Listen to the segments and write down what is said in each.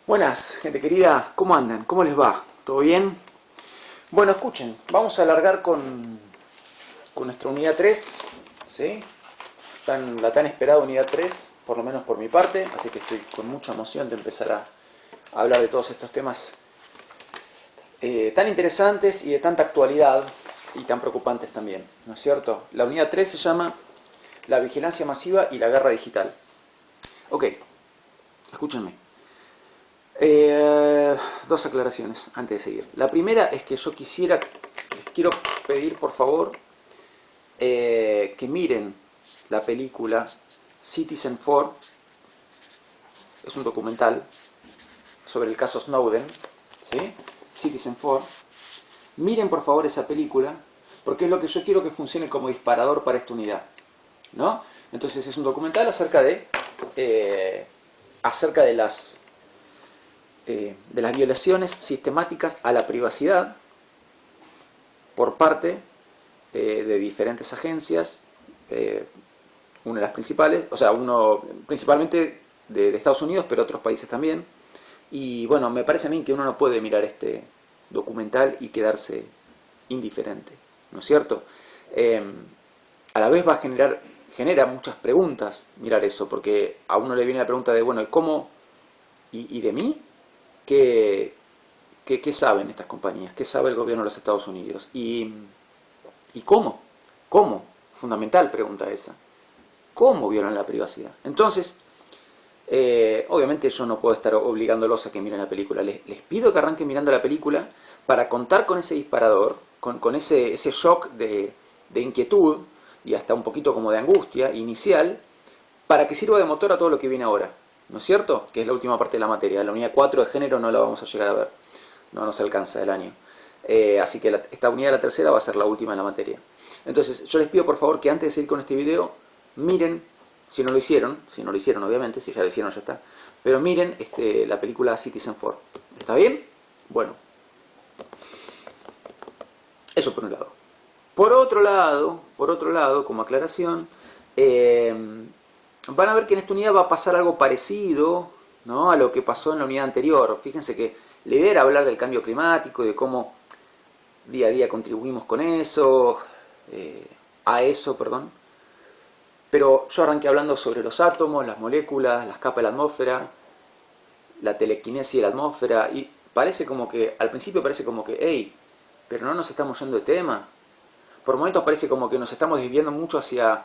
Buenas, gente querida, ¿cómo andan? ¿Cómo les va? ¿Todo bien? Bueno, escuchen, vamos a alargar con nuestra unidad 3, ¿sí? La tan esperada unidad 3, por lo menos por mi parte, así que estoy con mucha emoción de empezar a hablar de todos estos temas tan interesantes y de tanta actualidad y tan preocupantes también, ¿no es cierto? La unidad 3 se llama La vigilancia masiva y la guerra digital. Ok, escúchenme. Dos aclaraciones antes de seguir. La primera es que les quiero pedir por favor que miren la película Citizenfour. Es un documental sobre el caso Snowden, ¿sí? Citizenfour. Miren por favor esa película, porque es lo que yo quiero que funcione como disparador para esta unidad, ¿no? Entonces es un documental acerca de las violaciones sistemáticas a la privacidad por parte de diferentes agencias, una de las principales, uno principalmente de Estados Unidos, pero otros países también. Y bueno, me parece a mí que uno no puede mirar este documental y quedarse indiferente, ¿no es cierto? A la vez genera muchas preguntas mirar eso, porque a uno le viene la pregunta de, bueno, ¿cómo? ¿Y de mí? ¿Qué saben estas compañías? ¿Qué sabe el gobierno de los Estados Unidos? ¿Y cómo? ¿Cómo? Fundamental pregunta esa. ¿Cómo violan la privacidad? Entonces, obviamente yo no puedo estar obligándolos a que miren la película. Les pido que arranquen mirando la película para contar con ese disparador, con ese shock de inquietud y hasta un poquito como de angustia inicial, para que sirva de motor a todo lo que viene ahora. ¿No es cierto? Que es la última parte de la materia. La unidad 4 de género no la vamos a llegar a ver. No nos alcanza el año. Así que esta unidad, la tercera, va a ser la última en la materia. Entonces, yo les pido por favor que antes de seguir con este video, miren, si no lo hicieron obviamente, si ya lo hicieron ya está, pero miren la película Citizenfour. ¿Está bien? Bueno. Eso por un lado. Por otro lado, como aclaración, van a ver que en esta unidad va a pasar algo parecido, ¿no?, a lo que pasó en la unidad anterior. Fíjense que la idea era hablar del cambio climático y de cómo día a día contribuimos con eso, pero yo arranqué hablando sobre los átomos, las moléculas, las capas de la atmósfera, la telequinesis de la atmósfera, y al principio parece como que, hey, pero no nos estamos yendo de tema. Por momentos parece como que nos estamos desviando mucho hacia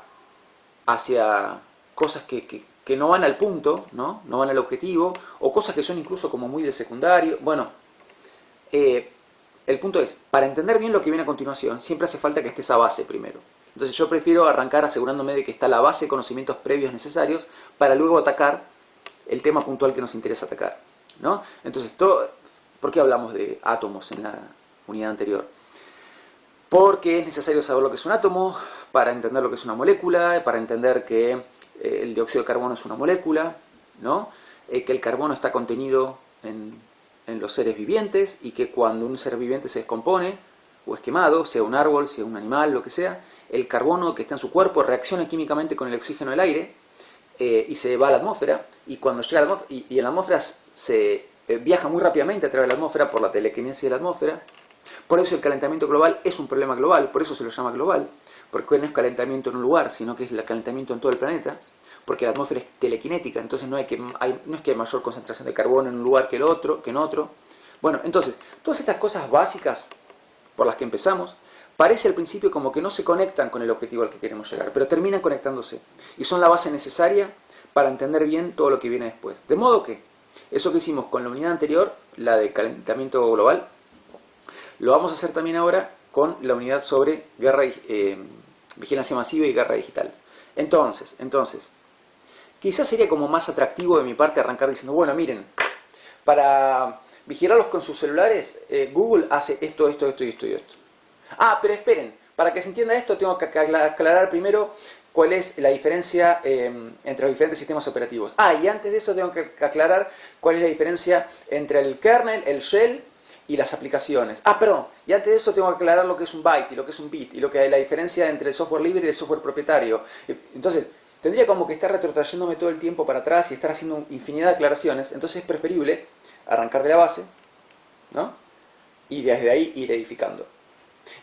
cosas que no van al punto, ¿no? No van al objetivo, o cosas que son incluso como muy de secundario. Bueno, el punto es, para entender bien lo que viene a continuación, siempre hace falta que esté esa base primero. Entonces yo prefiero arrancar asegurándome de que está la base de conocimientos previos necesarios para luego atacar el tema puntual que nos interesa atacar, ¿no? Entonces, ¿por qué hablamos de átomos en la unidad anterior? Porque es necesario saber lo que es un átomo para entender lo que es una molécula, para entender que el dióxido de carbono es una molécula, ¿no? Que el carbono está contenido en los seres vivientes y que cuando un ser viviente se descompone o es quemado, sea un árbol, sea un animal, lo que sea, el carbono que está en su cuerpo reacciona químicamente con el oxígeno del aire y se va a la atmósfera, y cuando llega a la atmósfera, y en la atmósfera se viaja muy rápidamente a través de la atmósfera por la telequinesis de la atmósfera. Por eso el calentamiento global es un problema global, por eso se lo llama global, porque no es calentamiento en un lugar, sino que es el calentamiento en todo el planeta, porque la atmósfera es telequinética, entonces no es que hay mayor concentración de carbono en un lugar que en otro. Bueno, entonces, todas estas cosas básicas por las que empezamos, parece al principio como que no se conectan con el objetivo al que queremos llegar, pero terminan conectándose, y son la base necesaria para entender bien todo lo que viene después. De modo que, eso que hicimos con la unidad anterior, la de calentamiento global, lo vamos a hacer también ahora con la unidad sobre vigilancia masiva y guerra digital. Entonces, quizás sería como más atractivo de mi parte arrancar diciendo, bueno, miren, para vigilarlos con sus celulares, Google hace esto y esto. Ah, pero esperen, para que se entienda esto tengo que aclarar primero cuál es la diferencia entre los diferentes sistemas operativos. Ah, y antes de eso tengo que aclarar cuál es la diferencia entre el kernel, el shell y las aplicaciones. Ah, perdón, y antes de eso tengo que aclarar lo que es un byte y lo que es un bit, y lo que es la diferencia entre el software libre y el software propietario. Entonces, tendría como que estar retrotrayéndome todo el tiempo para atrás y estar haciendo infinidad de aclaraciones. Entonces es preferible arrancar de la base, ¿no? Y desde ahí ir edificando.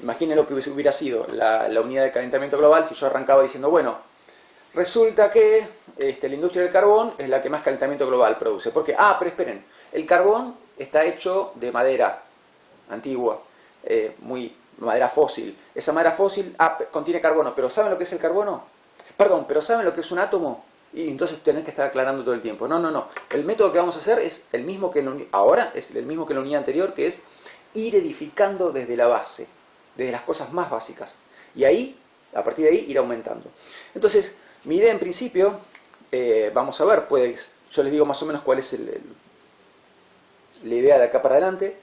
Imaginen lo que hubiera sido la unidad de calentamiento global si yo arrancaba diciendo, bueno, resulta que la industria del carbón es la que más calentamiento global produce. ¿Por qué? Ah, pero esperen, el carbón está hecho de madera antigua, madera fósil. Esa madera fósil contiene carbono, pero ¿saben lo que es el carbono? Perdón, pero ¿saben lo que es un átomo? Y entonces tenés que estar aclarando todo el tiempo. No, no, no. El método que vamos a hacer es el mismo que ahora, es el mismo que en la unidad anterior, que es ir edificando desde la base, desde las cosas más básicas. Y ahí, a partir de ahí, ir aumentando. Entonces, mi idea en principio, vamos a ver, yo les digo más o menos cuál es la idea de acá para adelante.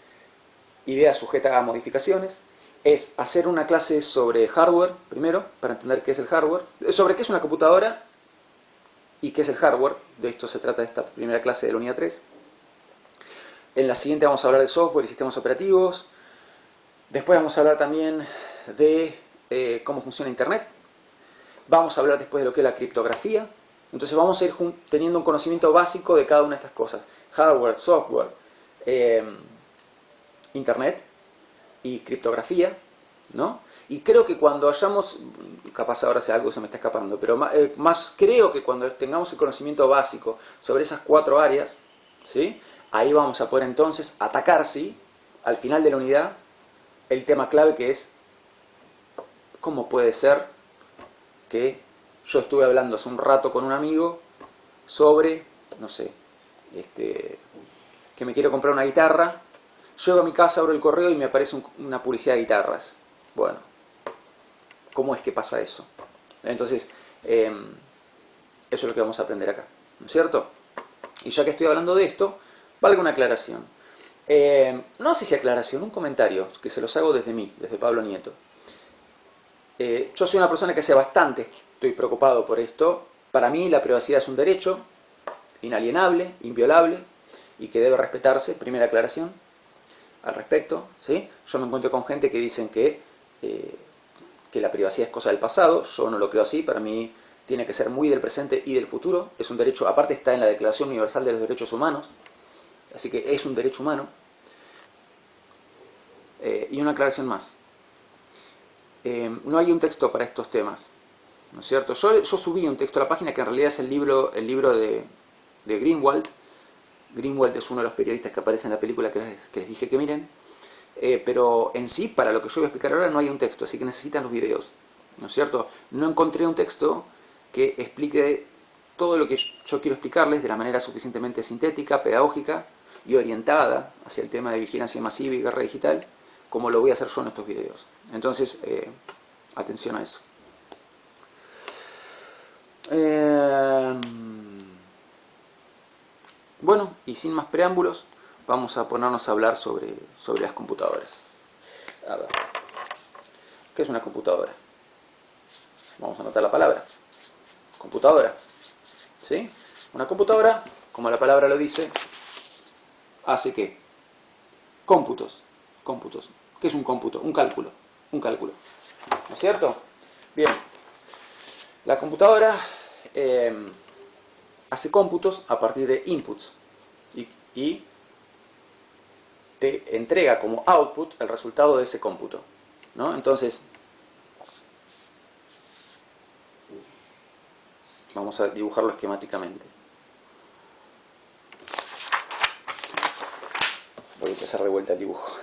Idea sujeta a modificaciones. Es hacer una clase sobre hardware, primero, para entender qué es el hardware, sobre qué es una computadora y qué es el hardware. De esto se trata esta primera clase de la unidad 3. En la siguiente vamos a hablar de software y sistemas operativos. Después vamos a hablar también de cómo funciona Internet. Vamos a hablar después de lo que es la criptografía. Entonces vamos a ir teniendo un conocimiento básico de cada una de estas cosas. Hardware, software, Internet y criptografía, ¿no? Y creo que cuando hayamos, capaz ahora sea algo que se me está escapando, pero más creo que cuando tengamos el conocimiento básico sobre esas 4 áreas, ¿sí? Ahí vamos a poder entonces atacar, ¿sí?, al final de la unidad, el tema clave, que es cómo puede ser que yo estuve hablando hace un rato con un amigo sobre, no sé, que me quiero comprar una guitarra. Llego a mi casa, abro el correo y me aparece una publicidad de guitarras. Bueno, ¿cómo es que pasa eso? Entonces, eso es lo que vamos a aprender acá, ¿no es cierto? Y ya que estoy hablando de esto, valga una aclaración. No sé si aclaración, un comentario, que se los hago desde mí, desde Pablo Nieto. Yo soy una persona que hace bastante estoy preocupado por esto. Para mí la privacidad es un derecho inalienable, inviolable, y que debe respetarse, primera aclaración al respecto, ¿sí? Yo me encuentro con gente que dicen que la privacidad es cosa del pasado. Yo no lo creo así. Para mí tiene que ser muy del presente y del futuro. Es un derecho, aparte está en la Declaración Universal de los Derechos Humanos, así que es un derecho humano. Y una aclaración más. No hay un texto para estos temas, ¿no es cierto? Yo subí un texto a la página que en realidad es el libro de Greenwald. Greenwald es uno de los periodistas que aparece en la película que les dije que miren. Pero en sí, para lo que yo voy a explicar ahora, no hay un texto, así que necesitan los videos, ¿no es cierto? No encontré un texto que explique todo lo que yo quiero explicarles de la manera suficientemente sintética, pedagógica y orientada hacia el tema de vigilancia masiva y guerra digital, como lo voy a hacer yo en estos videos. Entonces, atención a eso. Bueno, y sin más preámbulos, vamos a ponernos a hablar sobre las computadoras. A ver, ¿qué es una computadora? Vamos a anotar la palabra. Computadora. ¿Sí? Una computadora, como la palabra lo dice, hace ¿qué? Cómputos. Cómputos. ¿Qué es un cómputo? Un cálculo. Un cálculo. ¿No es cierto? Bien. La computadora hace cómputos a partir de inputs. Y te entrega como output el resultado de ese cómputo, ¿no? Entonces, vamos a dibujarlo esquemáticamente. Voy a empezar de vuelta el dibujo.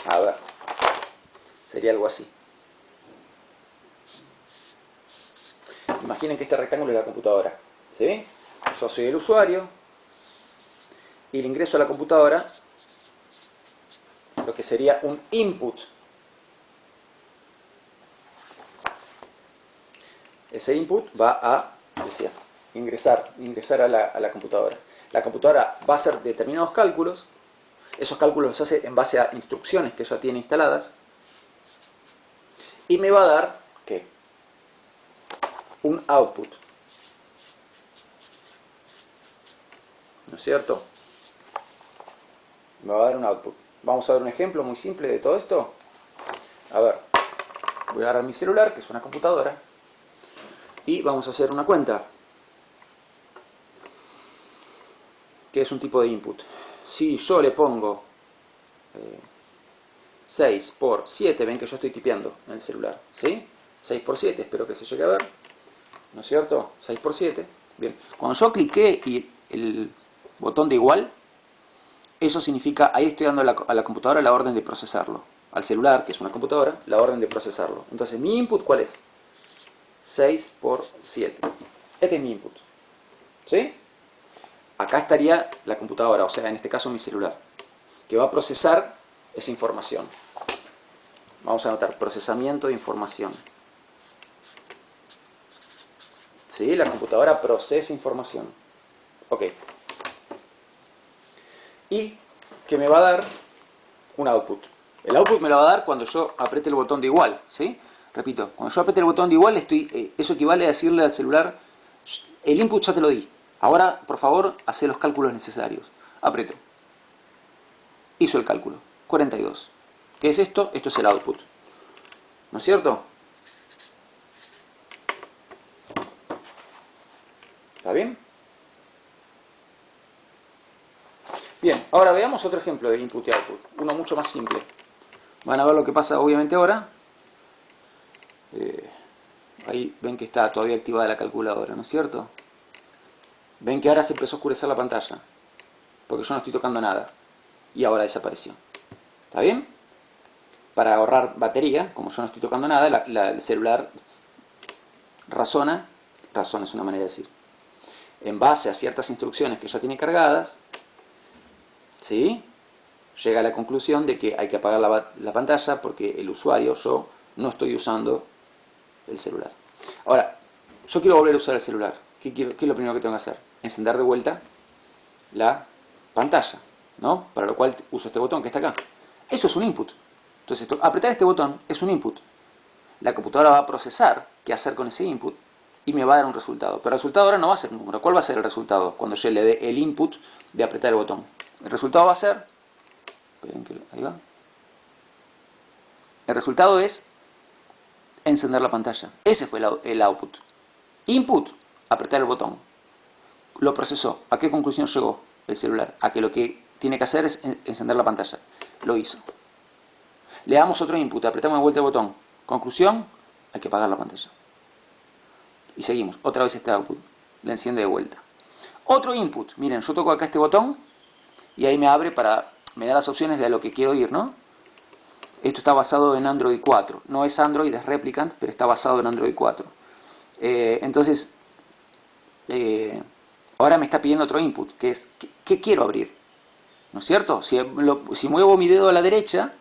A ver, sería algo así. Imaginen que este rectángulo es la computadora, ¿sí? Yo soy el usuario y le ingreso a la computadora lo que sería un input. Ese input va a ingresar a la computadora. La computadora va a hacer determinados cálculos. Esos cálculos los hace en base a instrucciones que ya tiene instaladas. Y me va a dar, ¿qué? Un output. ¿No es cierto? Me va a dar un output. Vamos a ver un ejemplo muy simple de todo esto. A ver, voy a agarrar mi celular, que es una computadora, y vamos a hacer una cuenta. que es un tipo de input. Si yo le pongo 6 por 7, ven que yo estoy tipeando en el celular, ¿sí? 6 por 7, espero que se llegue a ver, ¿no es cierto? 6 por 7. Bien, cuando yo cliqué y el botón de igual, eso significa, ahí estoy dando a la computadora la orden de procesarlo. Al celular, que es una computadora, la orden de procesarlo. Entonces, ¿mi input cuál es? 6 por 7. Este es mi input. ¿Sí? Acá estaría la computadora, o sea, en este caso mi celular, que va a procesar esa información. Vamos a anotar, procesamiento de información. ¿Sí? La computadora procesa información. Ok. Y que me va a dar un output. El output me lo va a dar cuando yo apriete el botón de igual, ¿sí? Repito, cuando yo apriete el botón de igual, eso equivale a decirle al celular, el input ya te lo di. Ahora, por favor, hace los cálculos necesarios. Aprieto. Hizo el cálculo. 42. ¿Qué es esto? Esto es el output. ¿No es cierto? ¿Está bien? Bien, ahora veamos otro ejemplo de input y output. Uno mucho más simple. Van a ver lo que pasa obviamente ahora. Ahí ven que está todavía activada la calculadora, ¿no es cierto? Ven que ahora se empezó a oscurecer la pantalla, porque yo no estoy tocando nada. Y ahora desapareció. ¿Está bien? Para ahorrar batería, como yo no estoy tocando nada, el celular razona es una manera de decir, en base a ciertas instrucciones que ya tiene cargadas, ¿sí? Llega a la conclusión de que hay que apagar la pantalla porque el usuario, yo, no estoy usando el celular. Ahora, yo quiero volver a usar el celular. ¿Qué es lo primero que tengo que hacer? Encender de vuelta la pantalla, ¿no? Para lo cual uso este botón que está acá. Eso es un input. Entonces, apretar este botón es un input. La computadora va a procesar qué hacer con ese input y me va a dar un resultado. Pero el resultado ahora no va a ser un número. ¿Cuál va a ser el resultado cuando yo le dé el input de apretar el botón? El resultado va a ser... Esperen que ahí va. El resultado es encender la pantalla. Ese fue el output. Input, apretar el botón. Lo procesó. ¿A qué conclusión llegó el celular? A que lo que tiene que hacer es encender la pantalla. Lo hizo. Le damos otro input, apretamos de vuelta el botón. Conclusión, hay que apagar la pantalla. Y seguimos. Otra vez este output. Le enciende de vuelta. Otro input. Miren, yo toco acá este botón y ahí me abre me da las opciones de a lo que quiero ir, ¿no? Esto está basado en Android 4. No es Android, es Replicant, pero está basado en Android 4. Entonces, ahora me está pidiendo otro input, que es, ¿qué quiero abrir? ¿No es cierto? Si muevo mi dedo a la derecha,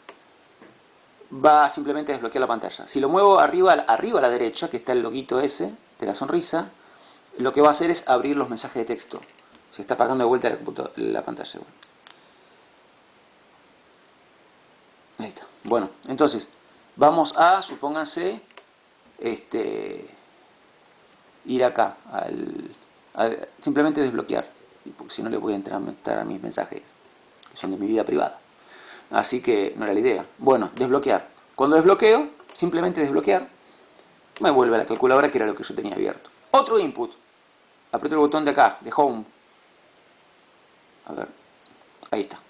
va simplemente a desbloquear la pantalla. Si lo muevo arriba a la derecha, que está el loguito ese de la sonrisa, lo que va a hacer es abrir los mensajes de texto. Se está apagando de vuelta la pantalla. Ahí está. Bueno, entonces, vamos a, supónganse, ir acá, simplemente desbloquear, porque si no le voy a entrar a mis mensajes, que son de mi vida privada. Así que no era la idea. Bueno, desbloquear. Cuando desbloqueo, simplemente desbloquear, me vuelve a la calculadora, que era lo que yo tenía abierto. Otro input. Aprieto el botón de acá, de Home. A ver, ahí está.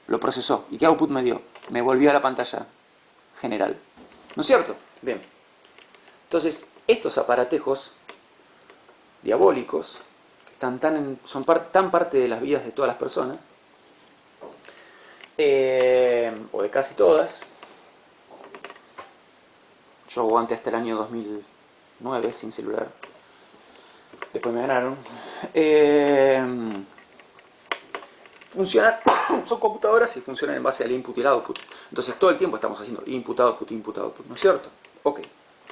Lo procesó. ¿Y qué output me dio? Me volvió a la pantalla general. ¿No es cierto? Bien. Entonces, estos aparatejos diabólicos, que son tan parte de las vidas de todas las personas, o de casi todas. Yo aguanté hasta el año 2009 sin celular. Después me ganaron. Funcionan, son computadoras y funcionan en base al input y el output. Entonces todo el tiempo estamos haciendo input, output, input, output, ¿no es cierto? Ok.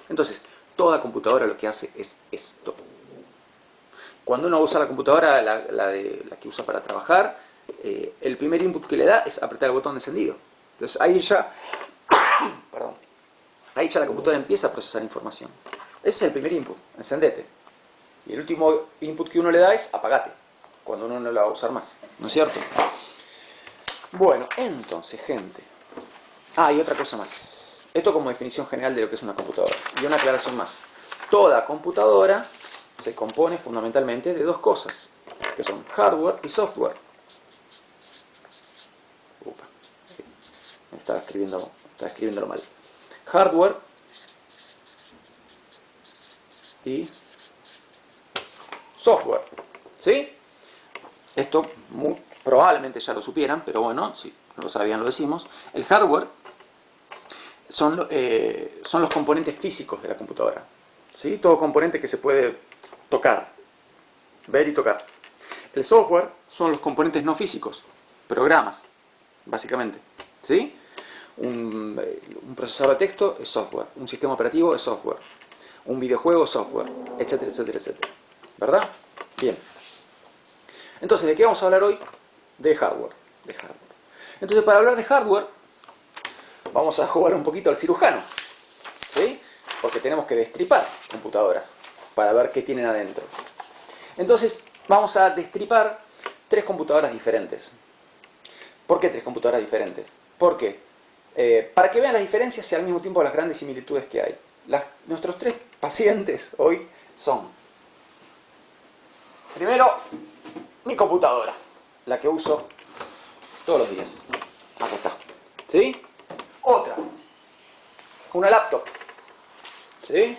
Entonces, toda computadora lo que hace es esto. Cuando uno usa la computadora, la que usa para trabajar, el primer input que le da es apretar el botón de encendido. Entonces ahí ya, perdón, ahí ya la computadora empieza a procesar información. Ese es el primer input, encendete. Y el último input que uno le da es apagate, cuando uno no la va a usar más, ¿no es cierto? Bueno, entonces, gente. Y otra cosa más. Esto como definición general de lo que es una computadora. Y una aclaración más. Toda computadora se compone fundamentalmente de dos cosas. que son hardware y software. Upa, estaba escribiéndolo mal. Hardware y software, ¿sí? Esto probablemente ya lo supieran, pero bueno, si no lo sabían lo decimos. El hardware son los componentes físicos de la computadora, ¿sí? Todo componente que se puede tocar, ver y tocar. El software son los componentes no físicos, programas, básicamente, ¿sí? Un procesador de texto es software, un sistema operativo es software, un videojuego es software, etcétera, etcétera, etcétera. ¿Verdad? Bien. Entonces, ¿de qué vamos a hablar hoy? De hardware. Entonces, para hablar de hardware, vamos a jugar un poquito al cirujano, ¿sí? Porque tenemos que destripar computadoras para ver qué tienen adentro. Entonces, vamos a destripar 3 computadoras diferentes. ¿Por qué 3 computadoras diferentes? Porque, para que vean las diferencias y al mismo tiempo las grandes similitudes que hay. Nuestros 3 pacientes hoy son: primero, mi computadora, la que uso todos los días. Acá está. ¿Sí? Otra, una laptop. ¿Sí?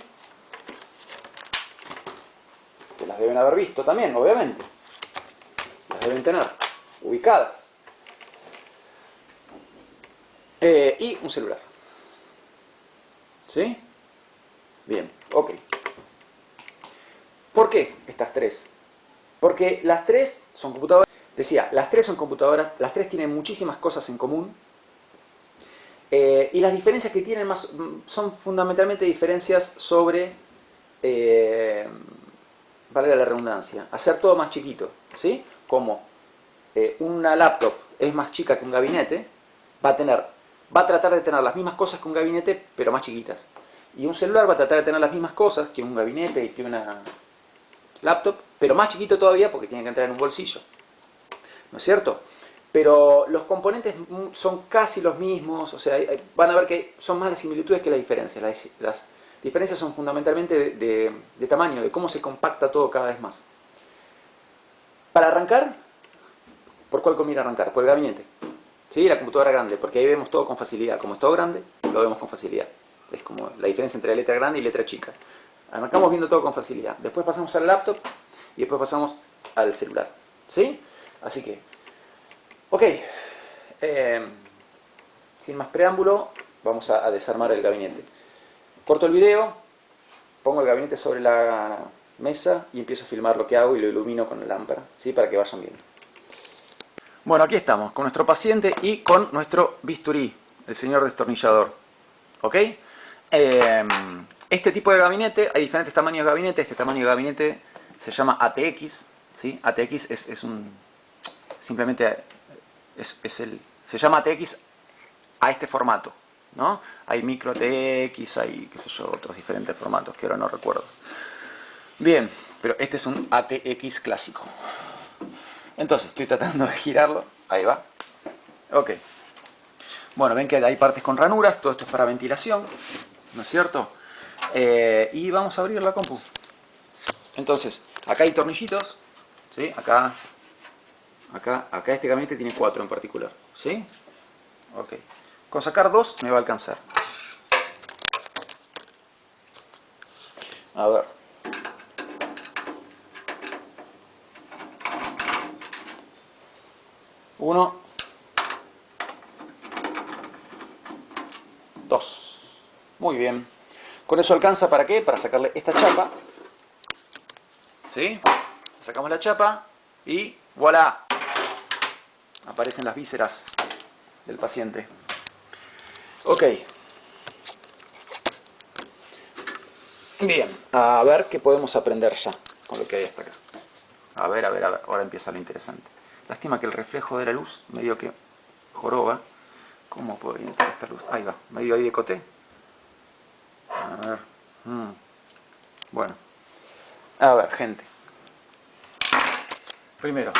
Que las deben haber visto también, obviamente. Las deben tener ubicadas. Y un celular. ¿Sí? Bien, ok. ¿Por qué estas 3? Porque las 3 son computadoras. Decía, las 3 son computadoras, las 3 tienen muchísimas cosas en común. Y las diferencias que tienen son fundamentalmente diferencias sobre, valga la redundancia, hacer todo más chiquito, ¿sí? Como una laptop es más chica que un gabinete, va a tratar de tener las mismas cosas que un gabinete, pero más chiquitas. Y un celular va a tratar de tener las mismas cosas que un gabinete y que una laptop, pero más chiquito todavía porque tiene que entrar en un bolsillo. ¿No es cierto? Pero los componentes son casi los mismos, o sea, van a ver que son más las similitudes que las diferencias. Las diferencias son fundamentalmente de tamaño, de cómo se compacta todo cada vez más. Para arrancar, ¿por cuál conviene arrancar? Por el gabinete. ¿Sí? La computadora grande, porque ahí vemos todo con facilidad. Como es todo grande, lo vemos con facilidad. Es como la diferencia entre letra grande y letra chica. Arrancamos viendo todo con facilidad. Después pasamos al laptop y después pasamos al celular. ¿Sí? Así que, ok. Sin más preámbulo, vamos a desarmar el gabinete. Corto el video, pongo el gabinete sobre la mesa y empiezo a filmar lo que hago y lo ilumino con la lámpara, ¿sí? Para que vayan viendo. Bueno, aquí estamos, con nuestro paciente y con nuestro bisturí, el señor destornillador. ¿Ok? Este tipo de gabinete, hay diferentes tamaños de gabinete. Este tamaño de gabinete se llama ATX, ¿sí? ATX es un... simplemente se llama ATX a este formato, ¿no? Hay micro ATX, hay, qué sé yo, otros diferentes formatos que ahora no recuerdo. Bien, pero este es un ATX clásico. Entonces, estoy tratando de girarlo. Ahí va. Ok. Bueno, ven que hay partes con ranuras. Todo esto es para ventilación, ¿no es cierto? Y vamos a abrir la compu. Entonces, acá hay tornillitos, ¿sí? Acá este gabinete tiene 4 en particular, ¿sí? Ok. Con sacar 2 me va a alcanzar. A ver. Uno. 2. Muy bien. Con eso alcanza, ¿para qué? Para sacarle esta chapa. ¿Sí? Sacamos la chapa y ¡voilá! Aparecen las vísceras del paciente. Ok. Bien. A ver qué podemos aprender ya con lo que hay hasta acá. A ver. Ahora empieza lo interesante. Lástima que el reflejo de la luz medio que joroba. ¿Cómo puedo orientar esta luz? Ahí va. Medio ahí de coté. A ver. Bueno. A ver, gente. Primero.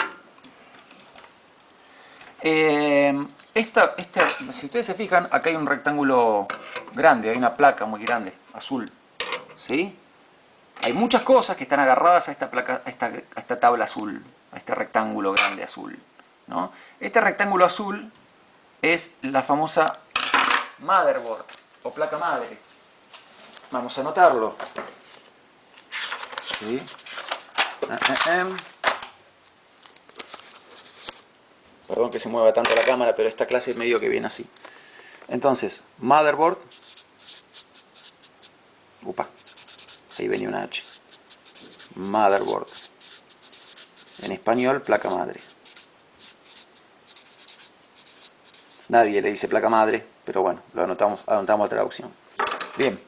Si ustedes se fijan, acá hay un rectángulo grande, hay una placa muy grande, azul. ¿Sí? Hay muchas cosas que están agarradas a esta placa, a esta tabla azul. a este rectángulo grande azul, ¿no? Este rectángulo azul es la famosa motherboard o placa madre. Vamos a anotarlo. ¿Sí? Perdón que se mueva tanto la cámara, pero esta clase medio que viene así. Entonces, motherboard. Upa, ahí venía una H. Motherboard. En español, placa madre. Nadie le dice placa madre, pero bueno, lo anotamos la traducción. Bien.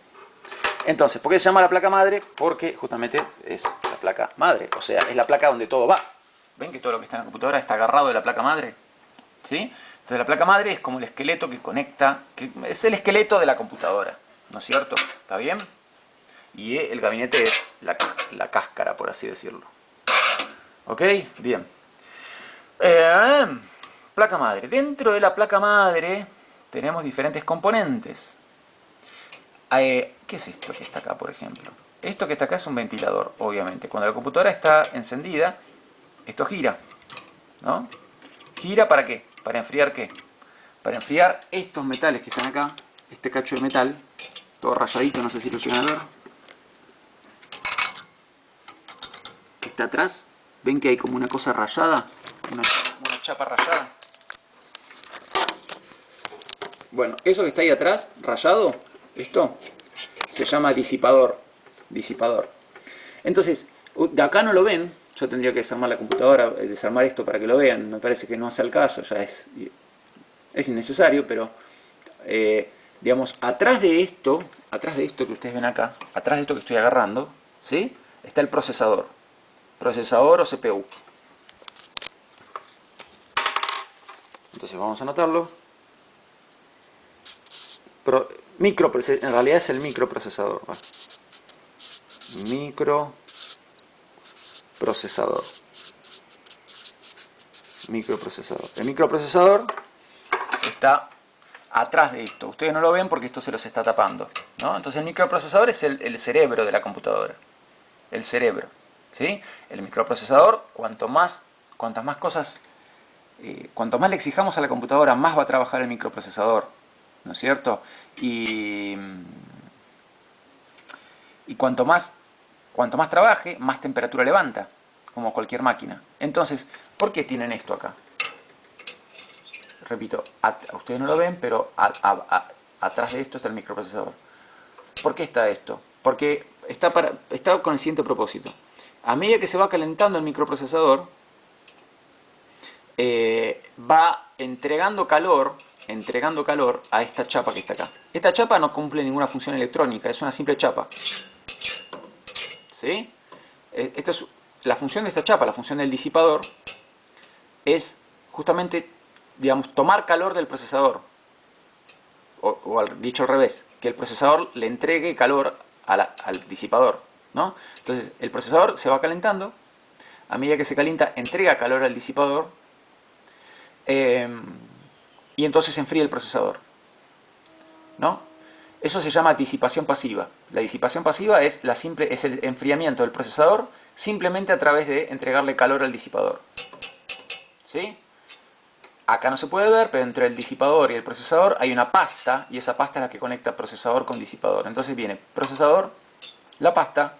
Entonces, ¿por qué se llama la placa madre? Porque justamente es la placa madre, o sea, es la placa donde todo va. ¿Ven que todo lo que está en la computadora está agarrado de la placa madre? ¿Sí? Entonces la placa madre es como el esqueleto que conecta, que es el esqueleto de la computadora, ¿no es cierto? ¿Está bien? Y el gabinete es la cáscara, por así decirlo. ¿Ok? Bien. Placa madre. Dentro de la placa madre tenemos diferentes componentes. ¿Qué es esto que está acá, por ejemplo? Esto que está acá es un ventilador, obviamente. Cuando la computadora está encendida, esto gira, ¿no? ¿Gira para qué? ¿Para enfriar qué? Para enfriar estos metales que están acá, este cacho de metal, todo rayadito, no sé si lo llegan a ver. Que está atrás, ¿ven que hay como una cosa rayada? Una chapa rayada. Bueno, eso que está ahí atrás, rayado, esto se llama disipador. Disipador. Entonces, de acá no lo ven. Yo tendría que desarmar la computadora, desarmar esto para que lo vean. Me parece que no hace al caso, ya es innecesario, pero digamos, atrás de esto que ustedes ven acá, atrás de esto que estoy agarrando, ¿sí? Está el procesador. Procesador o CPU. Entonces vamos a anotarlo. En realidad es el microprocesador. ¿Vale? Microprocesador. El microprocesador está atrás de esto. Ustedes no lo ven porque esto se los está tapando, ¿no? Entonces el microprocesador es el cerebro de la computadora. El cerebro. ¿Sí? El microprocesador, cuantas más cosas, cuanto más le exijamos a la computadora, más va a trabajar el microprocesador. ¿No es cierto? Y cuanto más trabaje, más temperatura levanta, como cualquier máquina. Entonces, ¿por qué tienen esto acá? Repito, ustedes no lo ven, pero atrás de esto está el microprocesador. ¿Por qué está esto? Porque está con el siguiente propósito. A medida que se va calentando el microprocesador, va entregando calor a esta chapa que está acá. Esta chapa no cumple ninguna función electrónica, es una simple chapa. ¿Sí? Esta es la función de esta chapa, la función del disipador, es justamente, digamos, tomar calor del procesador. O dicho al revés, que el procesador le entregue calor al disipador, ¿no? Entonces, el procesador se va calentando, a medida que se calienta, entrega calor al disipador, y entonces se enfría el procesador, ¿no? Eso se llama disipación pasiva. La disipación pasiva es el enfriamiento del procesador simplemente a través de entregarle calor al disipador. ¿Sí? Acá no se puede ver, pero entre el disipador y el procesador hay una pasta, y esa pasta es la que conecta procesador con disipador. Entonces viene procesador, la pasta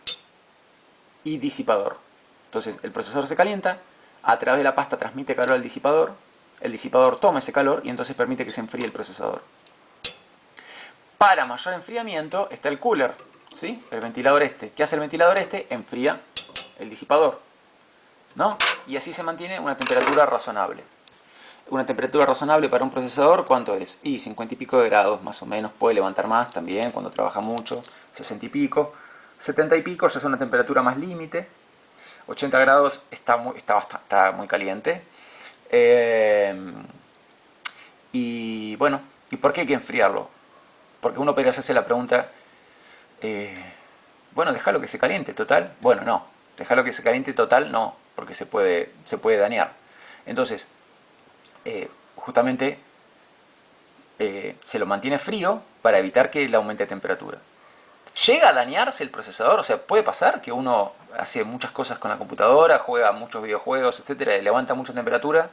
y disipador. Entonces el procesador se calienta, a través de la pasta transmite calor al disipador, el disipador toma ese calor y entonces permite que se enfríe el procesador. Para mayor enfriamiento está el cooler, ¿sí? El ventilador este. ¿Qué hace el ventilador este? Enfría el disipador, ¿no? Y así se mantiene una temperatura razonable. Una temperatura razonable para un procesador, ¿cuánto es? Y 50 y pico de grados, más o menos. Puede levantar más también cuando trabaja mucho, 60 y pico. 70 y pico ya es una temperatura más límite. 80 grados está muy caliente. Y bueno, ¿y por qué hay que enfriarlo? Porque uno podría hacerse la pregunta, bueno, déjalo que se caliente, total. Bueno, no, déjalo que se caliente, total, no, porque se puede dañar. Entonces, justamente se lo mantiene frío para evitar que le aumente temperatura. ¿Llega a dañarse el procesador? O sea, puede pasar que uno hace muchas cosas con la computadora, juega muchos videojuegos, etcétera, y levanta mucha temperatura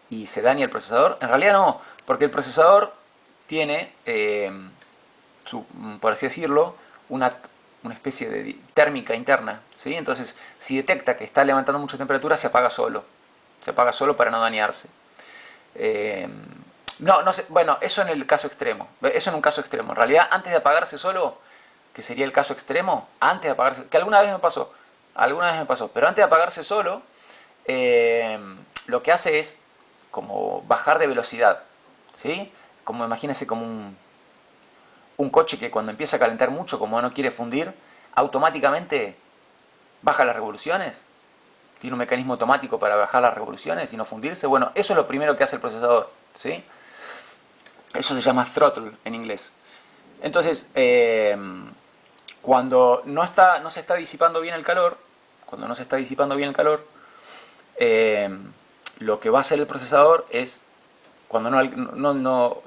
y se daña el procesador. En realidad no, porque el procesador tiene, por así decirlo, una especie de térmica interna, ¿sí? Entonces, si detecta que está levantando mucha temperatura, se apaga solo. Se apaga solo para no dañarse. No sé, bueno, eso en el caso extremo. Eso en un caso extremo. En realidad, antes de apagarse solo, que sería el caso extremo, antes de apagarse, que alguna vez me pasó, pero antes de apagarse solo, lo que hace es como bajar de velocidad, ¿sí? Como imagínense como un coche que cuando empieza a calentar mucho, como no quiere fundir, automáticamente baja las revoluciones. Tiene un mecanismo automático para bajar las revoluciones y no fundirse. Bueno, eso es lo primero que hace el procesador, ¿sí? Eso se llama throttle en inglés. Entonces, cuando no se está disipando bien el calor, lo que va a hacer el procesador es, cuando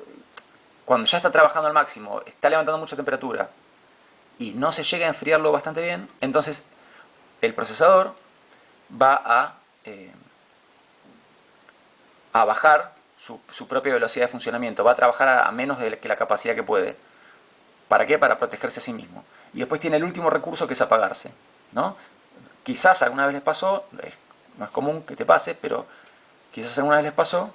ya está trabajando al máximo, está levantando mucha temperatura y no se llega a enfriarlo bastante bien, entonces el procesador va a bajar su propia velocidad de funcionamiento, va a trabajar a menos de que la capacidad que puede. ¿Para qué? Para protegerse a sí mismo. Y después tiene el último recurso, que es apagarse, ¿no? Quizás alguna vez les pasó, no es común que te pase, pero quizás alguna vez les pasó,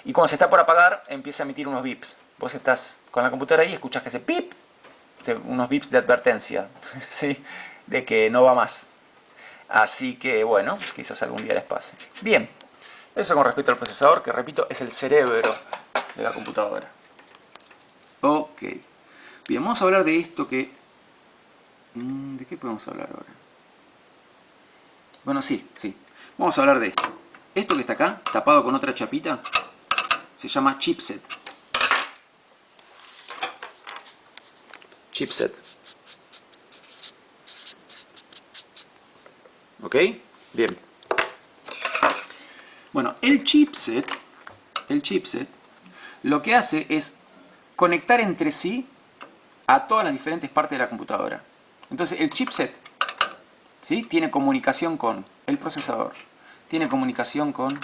y cuando se está por apagar empieza a emitir unos bips. Vos estás con la computadora ahí y escuchás que hace pip, unos bips de advertencia, ¿sí? De que no va más. Así que bueno, quizás algún día les pase. Bien, eso con respecto al procesador, que repito, es el cerebro de la computadora. Ok. Bien, vamos a hablar de esto que... ¿De qué podemos hablar ahora? Bueno, sí. Vamos a hablar de esto. Esto que está acá, tapado con otra chapita, se llama chipset. Chipset. ¿Ok? Bien. Bueno, el chipset, lo que hace es conectar entre sí a todas las diferentes partes de la computadora. Entonces, el chipset, ¿sí?, tiene comunicación con el procesador, tiene comunicación con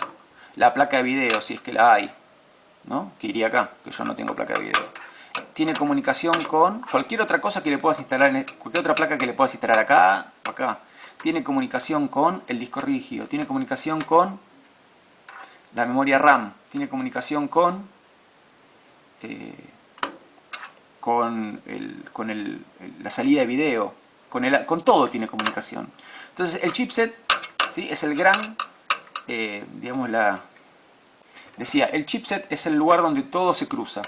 la placa de video, si es que la hay, ¿no? Que iría acá, que yo no tengo placa de video. Tiene comunicación con cualquier otra cosa que le puedas instalar, cualquier otra placa que le puedas instalar acá o acá. Tiene comunicación con el disco rígido, tiene comunicación con la memoria RAM, tiene comunicación con la salida de video, con todo tiene comunicación. Entonces el chipset, ¿sí?, es el gran, decía, el chipset es el lugar donde todo se cruza,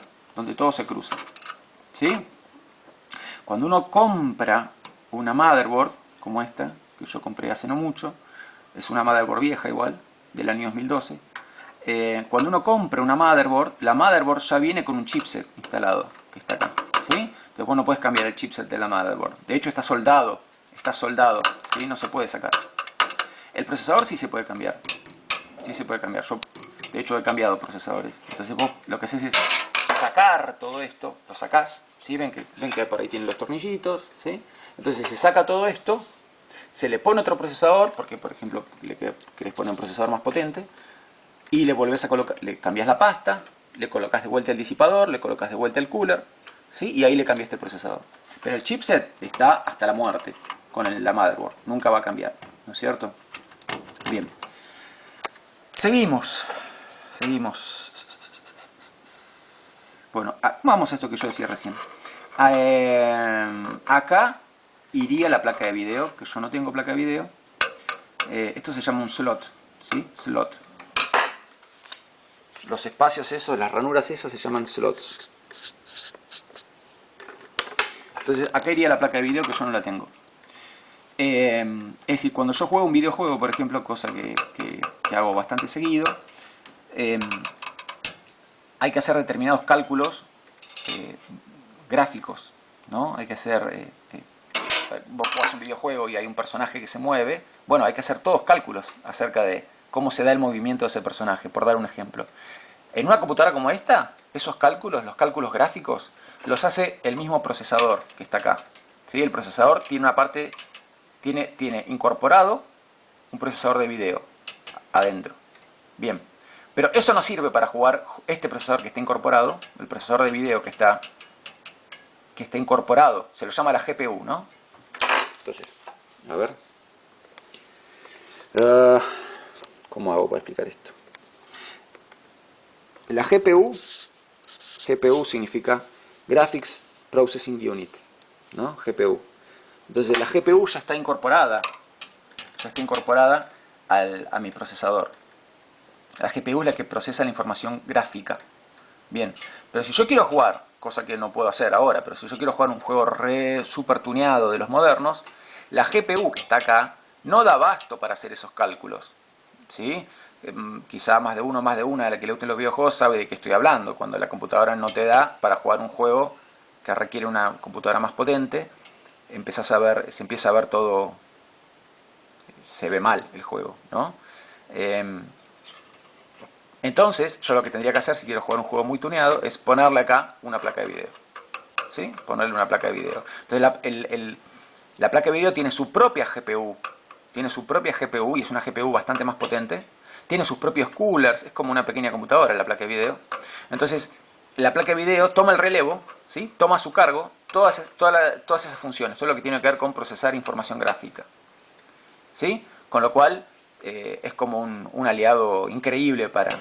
¿sí? Cuando uno compra una motherboard como esta, que yo compré hace no mucho, es una motherboard vieja igual, del año 2012, cuando uno compra una motherboard, la motherboard ya viene con un chipset instalado, que está acá, ¿sí? Entonces vos no puedes cambiar el chipset de la motherboard. De hecho está soldado, ¿sí? No se puede sacar. El procesador sí se puede cambiar. Yo, de hecho, he cambiado procesadores. Entonces vos lo que haces es sacar todo esto, lo sacás, ¿sí? Ven que por ahí tienen los tornillitos, ¿sí? Entonces se saca todo esto, se le pone otro procesador, porque por ejemplo le querés poner un procesador más potente, y le volvés a colocar, le cambias la pasta, le colocas de vuelta el disipador, le colocas de vuelta el cooler, ¿sí? Y ahí le cambiaste el procesador. Pero el chipset está hasta la muerte con la motherboard, nunca va a cambiar, ¿no es cierto? Bien. Seguimos. Bueno, vamos a esto que yo decía recién. Acá iría la placa de video, que yo no tengo placa de video. Esto se llama un slot, ¿sí? Slot. Los espacios esos, las ranuras esas se llaman slots. Entonces acá iría la placa de video, que yo no la tengo. Es decir, cuando yo juego un videojuego, por ejemplo, cosa que hago bastante seguido, hay que hacer determinados cálculos gráficos, ¿no? Hay que hacer... vos jugás un videojuego y hay un personaje que se mueve, bueno, hay que hacer todos cálculos acerca de cómo se da el movimiento de ese personaje, por dar un ejemplo. En una computadora como esta, esos cálculos, los cálculos gráficos, los hace el mismo procesador que está acá, ¿sí? El procesador tiene una parte, tiene incorporado un procesador de video adentro. Bien, pero eso no sirve para jugar este procesador que está incorporado, el procesador de video que está incorporado, se lo llama la GPU, ¿no? Entonces, a ver. ¿Cómo hago para explicar esto? La GPU significa Graphics Processing Unit, ¿no? GPU. Entonces la GPU ya está incorporada a mi procesador. La GPU es la que procesa la información gráfica. Bien, pero si yo quiero jugar, cosa que no puedo hacer ahora, pero si yo quiero jugar un juego super tuneado de los modernos, la GPU que está acá no da abasto para hacer esos cálculos, ¿sí? Quizá más de una de la que le gusten los videojuegos sabe de qué estoy hablando. Cuando la computadora no te da para jugar un juego que requiere una computadora más potente, se empieza a ver todo, se ve mal el juego, ¿no? Entonces, yo lo que tendría que hacer si quiero jugar un juego muy tuneado es ponerle acá una placa de video, ¿sí? Ponerle una placa de video. Entonces la placa de video tiene su propia GPU, y es una GPU bastante más potente. Tiene sus propios coolers, es como una pequeña computadora la placa de video. Entonces, la placa de video toma el relevo, ¿sí? Toma a su cargo todas esas funciones, todo lo que tiene que ver con procesar información gráfica, ¿sí? Con lo cual, es como un aliado increíble para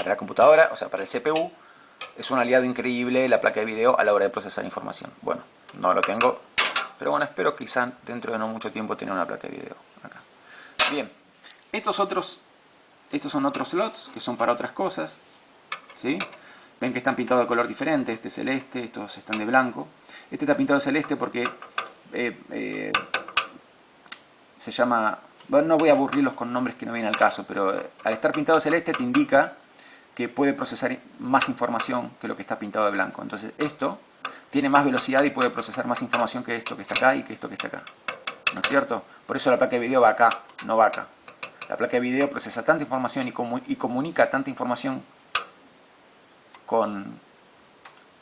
la computadora, o sea, para el CPU. Es un aliado increíble la placa de video a la hora de procesar información. Bueno, no lo tengo, pero bueno, espero quizá dentro de no mucho tiempo tener una placa de video acá. Bien, estos son otros slots que son para otras cosas, ¿sí? Ven que están pintados de color diferente, este es celeste, estos están de blanco. Este está pintado de celeste porque se llama... Bueno, no voy a aburrirlos con nombres que no vienen al caso, pero al estar pintado de celeste te indica que puede procesar más información que lo que está pintado de blanco. Entonces esto tiene más velocidad y puede procesar más información que esto que está acá y que esto que está acá. ¿No es cierto? Por eso la placa de video va acá, no va acá. La placa de video procesa tanta información y comunica tanta información con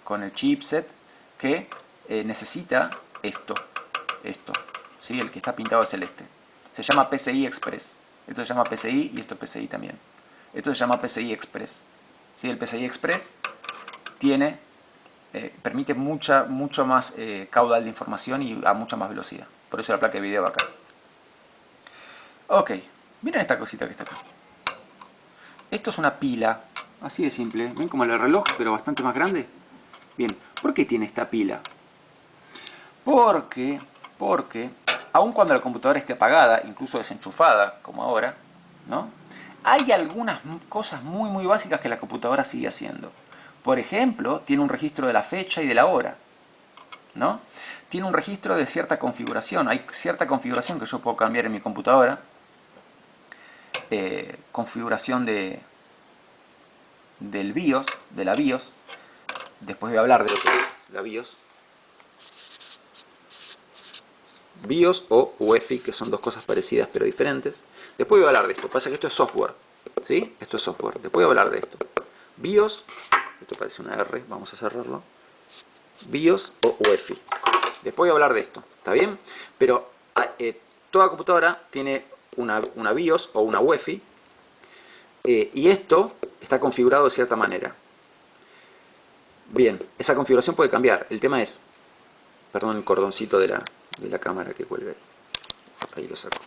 el chipset que necesita esto, ¿sí? El que está pintado de celeste. Se llama PCI Express. Esto se llama PCI y esto es PCI también. Esto se llama PCI Express. ¿Sí? El PCI Express permite mucho más caudal de información y a mucha más velocidad. Por eso la placa de video va acá. Ok, miren esta cosita que está acá. Esto es una pila, así de simple. ¿Ven como el reloj, pero bastante más grande? Bien, ¿por qué tiene esta pila? Porque aun cuando la computadora esté apagada, incluso desenchufada, como ahora, ¿no? Hay algunas cosas muy básicas que la computadora sigue haciendo. Por ejemplo, tiene un registro de la fecha y de la hora, ¿no? Tiene un registro de cierta configuración. Hay cierta configuración que yo puedo cambiar en mi computadora. Configuración del BIOS, de la BIOS. Después voy a hablar de lo que es la BIOS. BIOS o UEFI, que son dos cosas parecidas pero diferentes. Después voy a hablar de esto. Pasa que esto es software, ¿sí? Esto es software. Después voy a hablar de esto. BIOS, esto parece una R, vamos a cerrarlo. BIOS o UEFI. Después voy a hablar de esto, ¿está bien? Pero toda computadora tiene una BIOS o una UEFI y esto está configurado de cierta manera. Bien, esa configuración puede cambiar. El tema es, perdón, el cordoncito de la cámara que cuelga ahí. Ahí lo saco.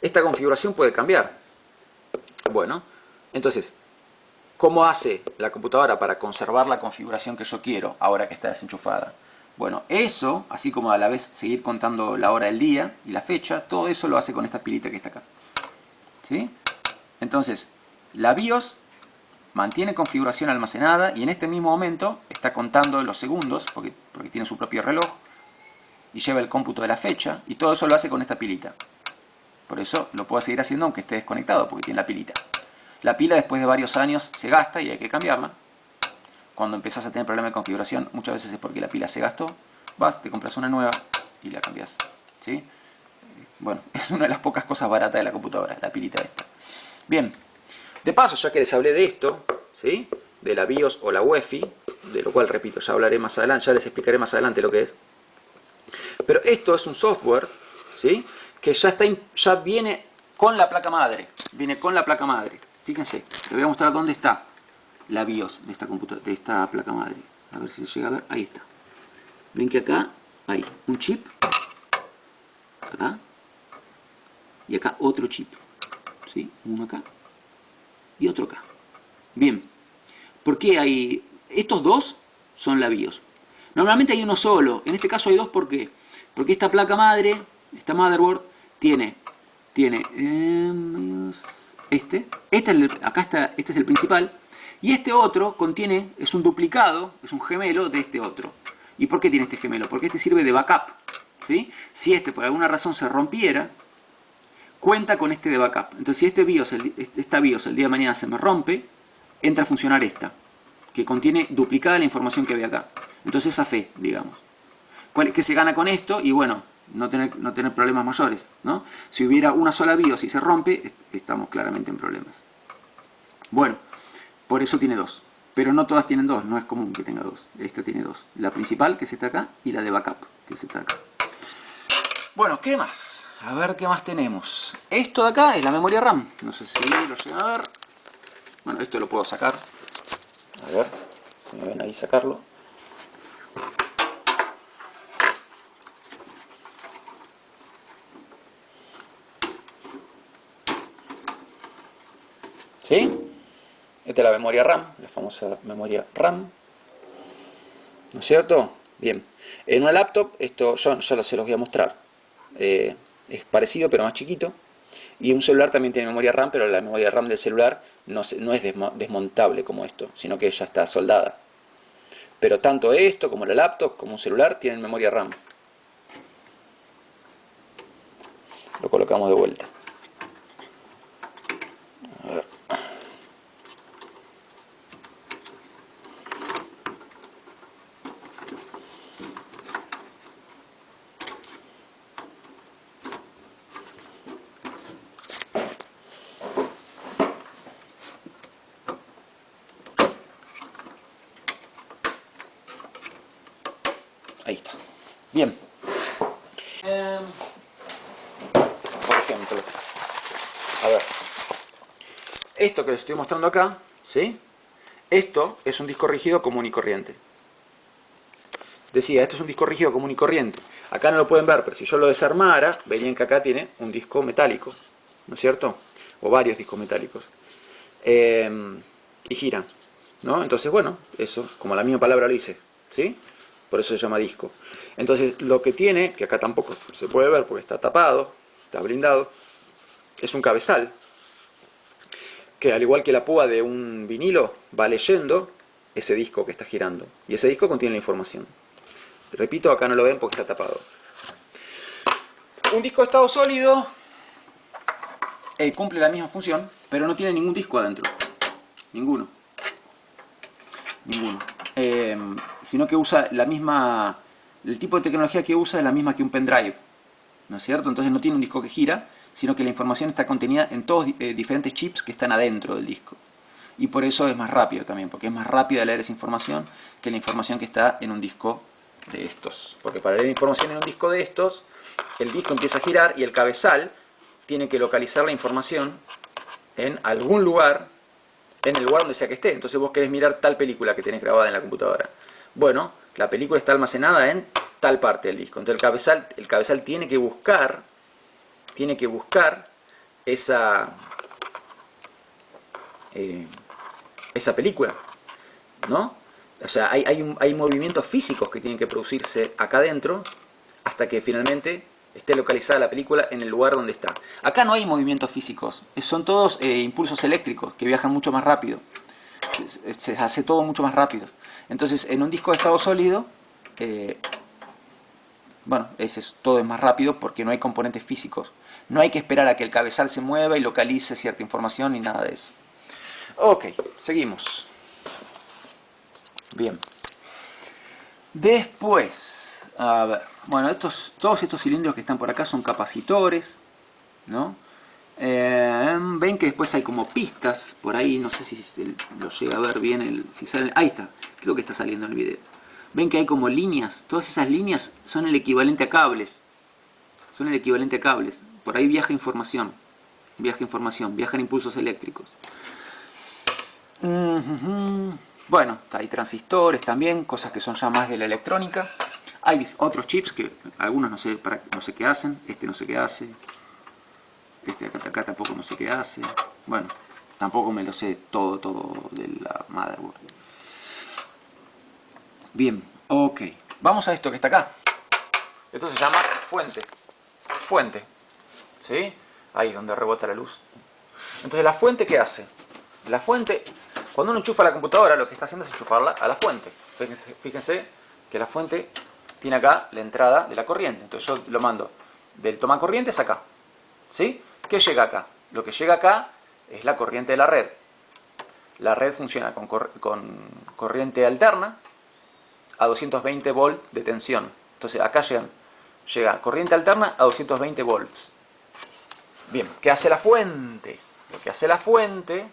Esta configuración puede cambiar. Bueno, entonces, ¿cómo hace la computadora para conservar la configuración que yo quiero ahora que está desenchufada? Bueno, eso, así como a la vez seguir contando la hora del día y la fecha, todo eso lo hace con esta pilita que está acá, ¿sí? Entonces, la BIOS mantiene configuración almacenada y en este mismo momento está contando los segundos, porque tiene su propio reloj, y lleva el cómputo de la fecha, y todo eso lo hace con esta pilita. Por eso lo puedo seguir haciendo aunque esté desconectado, porque tiene la pilita. La pila después de varios años se gasta y hay que cambiarla. Cuando empezás a tener problemas de configuración, muchas veces es porque la pila se gastó. Vas, te compras una nueva y la cambias, ¿sí? Bueno, es una de las pocas cosas baratas de la computadora, la pilita esta. Bien, de paso, ya que les hablé de esto, ¿sí? De la BIOS o la UEFI, de lo cual, repito, ya hablaré más adelante, ya les explicaré más adelante lo que es. Pero esto es un software, ¿sí?, que ya viene con la placa madre. Viene con la placa madre. Fíjense, les voy a mostrar dónde está la BIOS de esta placa madre. A ver si se llega a ver. Ahí está. Ven que acá hay un chip. Acá. Y acá otro chip. ¿Sí? Uno acá. Y otro acá. Bien. ¿Por qué hay...? Estos dos son la BIOS. Normalmente hay uno solo. En este caso hay dos. ¿Por qué? Porque esta placa madre, esta motherboard, tiene este es el principal, y este otro es un duplicado, es un gemelo de este otro. ¿Y por qué tiene este gemelo? Porque este sirve de backup, ¿sí? Si este por alguna razón se rompiera, cuenta con este de backup. Entonces si esta BIOS el día de mañana se me rompe, entra a funcionar esta, que contiene duplicada la información que había acá. Entonces esa fe, digamos. ¿Qué se gana con esto? Y bueno, no tener problemas mayores, ¿no? Si hubiera una sola BIOS y se rompe, estamos claramente en problemas. Bueno, por eso tiene dos. Pero no todas tienen dos, no es común que tenga dos. Esta tiene dos. La principal, que es esta acá, y la de backup, que es esta acá. Bueno, ¿qué más? A ver qué más tenemos. Esto de acá es la memoria RAM. No sé si lo llegan a ver. Bueno, esto lo puedo sacar. A ver, si me ven ahí sacarlo. ¿Sí? Esta es la memoria RAM, la famosa memoria RAM. ¿No es cierto? Bien. En una laptop, esto yo ya se los voy a mostrar. Es parecido, pero más chiquito. Y un celular también tiene memoria RAM, pero la memoria RAM del celular no es desmontable como esto, sino que ya está soldada. Pero tanto esto, como la laptop, como un celular, tienen memoria RAM. Lo colocamos de vuelta. A ver. Ahí está. Bien. Por ejemplo, a ver. Esto que les estoy mostrando acá, ¿sí? Esto es un disco rígido común y corriente. Decía, esto es un disco rígido común y corriente. Acá no lo pueden ver, pero si yo lo desarmara, verían que acá tiene un disco metálico, ¿no es cierto? O varios discos metálicos. Y giran, ¿no? Entonces, bueno, eso, como la misma palabra lo dice, ¿sí? Por eso se llama disco. Entonces, lo que tiene, que acá tampoco se puede ver porque está tapado, está blindado, es un cabezal, que al igual que la púa de un vinilo, va leyendo ese disco que está girando. Y ese disco contiene la información. Repito, acá no lo ven porque está tapado. Un disco de estado sólido cumple la misma función, pero no tiene ningún disco adentro. Ninguno. Sino que usa la misma... El tipo de tecnología que usa es la misma que un pendrive, ¿no es cierto? Entonces no tiene un disco que gira, sino que la información está contenida en todos diferentes chips que están adentro del disco. Y por eso es más rápido también, porque es más rápido leer esa información que la información que está en un disco de estos. Porque para leer información en un disco de estos, el disco empieza a girar y el cabezal tiene que localizar la información en algún lugar, en el lugar donde sea que esté. Entonces vos querés mirar tal película que tenés grabada en la computadora. Bueno, la película está almacenada en tal parte del disco. Entonces el cabezal tiene que buscar esa película, ¿no? O sea, hay movimientos físicos que tienen que producirse acá adentro hasta que finalmente esté localizada la película en el lugar donde está. Acá no hay movimientos físicos, son todos impulsos eléctricos que viajan mucho más rápido. Se hace todo mucho más rápido. Entonces, en un disco de estado sólido, bueno, todo es más rápido porque no hay componentes físicos. No hay que esperar a que el cabezal se mueva y localice cierta información ni nada de eso. Ok, seguimos. Bien. Después, a ver, bueno, todos estos cilindros que están por acá son capacitores, ¿no? Ven que después hay como pistas por ahí, no sé si lo llega a ver bien, si sale, ahí está, creo que está saliendo el video. Ven que hay como líneas, todas esas líneas son el equivalente a cables, son el equivalente a cables, por ahí viajan impulsos eléctricos. Bueno, hay transistores también, cosas que son ya más de la electrónica. Hay otros chips que algunos no sé qué hacen, este no sé qué hace. Este acá tampoco no sé qué hace. Bueno, tampoco me lo sé todo de la motherboard. Bien, ok. Vamos a esto que está acá. Esto se llama fuente. Fuente. ¿Sí? Ahí donde rebota la luz. Entonces, ¿la fuente qué hace? La fuente, cuando uno enchufa la computadora, lo que está haciendo es enchufarla a la fuente. Fíjense que la fuente tiene acá la entrada de la corriente. Entonces yo lo mando del tomacorrientes acá. ¿Sí? ¿Qué llega acá? Lo que llega acá es la corriente de la red. La red funciona con corriente alterna a 220 volts de tensión. Entonces acá llega corriente alterna a 220 volts. Bien, ¿qué hace la fuente? Lo que hace la fuente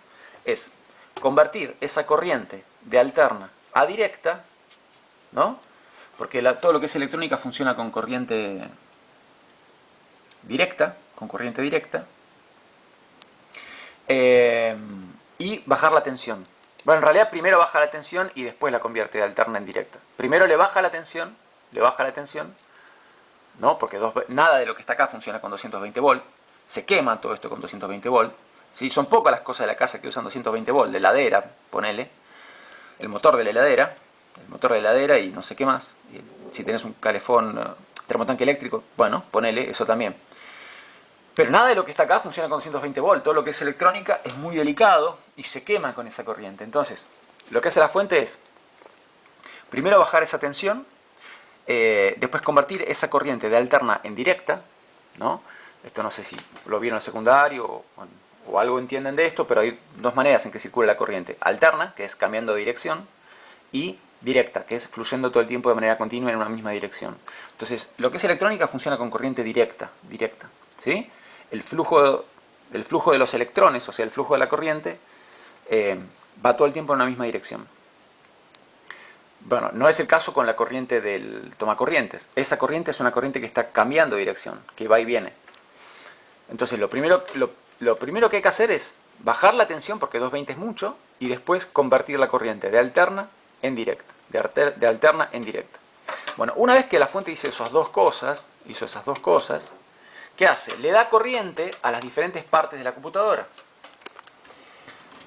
es convertir esa corriente de alterna a directa, ¿no? Porque todo lo que es electrónica funciona con corriente directa, y bajar la tensión. Bueno, en realidad primero baja la tensión y después la convierte de alterna en directa. Primero le baja la tensión, ¿no? Porque nada de lo que está acá funciona con 220 volts. Se quema todo esto con 220 volts. ¿Sí? Son pocas las cosas de la casa que usan 220 volts. La heladera, ponele. El motor de la heladera y no sé qué más. Si tenés un calefón, termotanque eléctrico, bueno, ponele, eso también. Pero nada de lo que está acá funciona con 220 volts. Todo lo que es electrónica es muy delicado y se quema con esa corriente. Entonces, lo que hace la fuente es, primero bajar esa tensión, después convertir esa corriente de alterna en directa, ¿no? Esto no sé si lo vieron en el secundario o algo entienden de esto, pero hay dos maneras en que circula la corriente. Alterna, que es cambiando de dirección, y directa, que es fluyendo todo el tiempo de manera continua en una misma dirección. Entonces, lo que es electrónica funciona con corriente directa, ¿sí? El flujo de los electrones, o sea, el flujo de la corriente, va todo el tiempo en una misma dirección. Bueno, no es el caso con la corriente del tomacorrientes. Esa corriente es una corriente que está cambiando de dirección, que va y viene. Entonces, lo primero que hay que hacer es bajar la tensión, porque 220 es mucho, y después convertir la corriente de alterna en directa. De alterna en directa. Bueno, una vez que la fuente hizo esas dos cosas, ¿qué hace? Le da corriente a las diferentes partes de la computadora.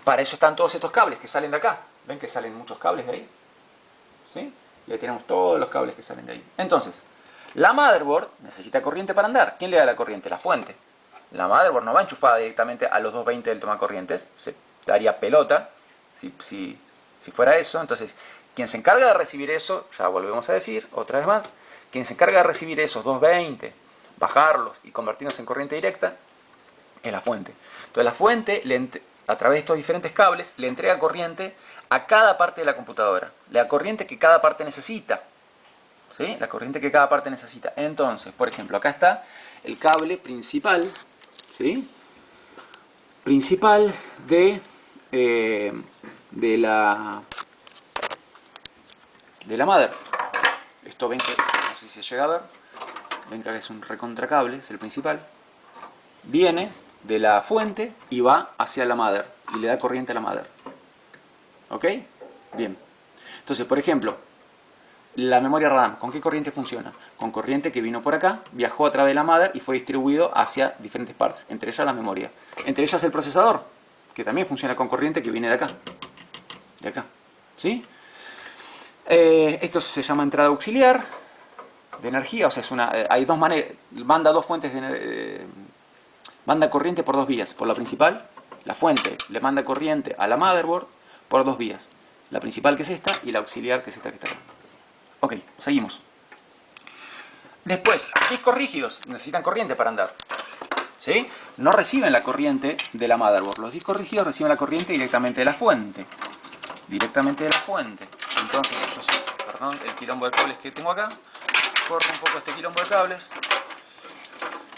Para eso están todos estos cables que salen de acá. ¿Ven que salen muchos cables de ahí? ¿Sí? Y ahí tenemos todos los cables que salen de ahí. Entonces, la motherboard necesita corriente para andar. ¿Quién le da la corriente? La fuente. La motherboard no va enchufada directamente a los 220 del tomacorrientes. Se daría pelota si fuera eso. Entonces, quien se encarga de recibir eso, ya volvemos a decir, otra vez más, quien se encarga de recibir esos 220, bajarlos y convertirlos en corriente directa, es la fuente. Entonces la fuente, a través de estos diferentes cables, le entrega corriente a cada parte de la computadora. La corriente que cada parte necesita. ¿Sí? La corriente que cada parte necesita. Entonces, por ejemplo, acá está el cable principal, ¿sí? Principal de la mother. Esto ven que, no sé si se llega a ver, ven que es un recontracable, es el principal. Viene de la fuente y va hacia la mother y le da corriente a la mother. ¿Ok? Bien. Entonces, por ejemplo, la memoria RAM, ¿con qué corriente funciona? Con corriente que vino por acá, viajó a través de la mother y fue distribuido hacia diferentes partes, entre ellas la memoria. Entre ellas el procesador, que también funciona con corriente que viene de acá. De acá. ¿Sí? Esto se llama entrada auxiliar de energía, o sea, hay dos maneras, manda dos fuentes manda corriente por dos vías. Por la principal, la fuente le manda corriente a la motherboard por dos vías. La principal, que es esta, y la auxiliar, que es esta que está acá. Ok, seguimos. Después, discos rígidos necesitan corriente para andar. ¿Sí? No reciben la corriente de la motherboard. Los discos rígidos reciben la corriente directamente de la fuente. Entonces, perdón, el quilombo de cables que tengo acá. Corro un poco este quilombo de cables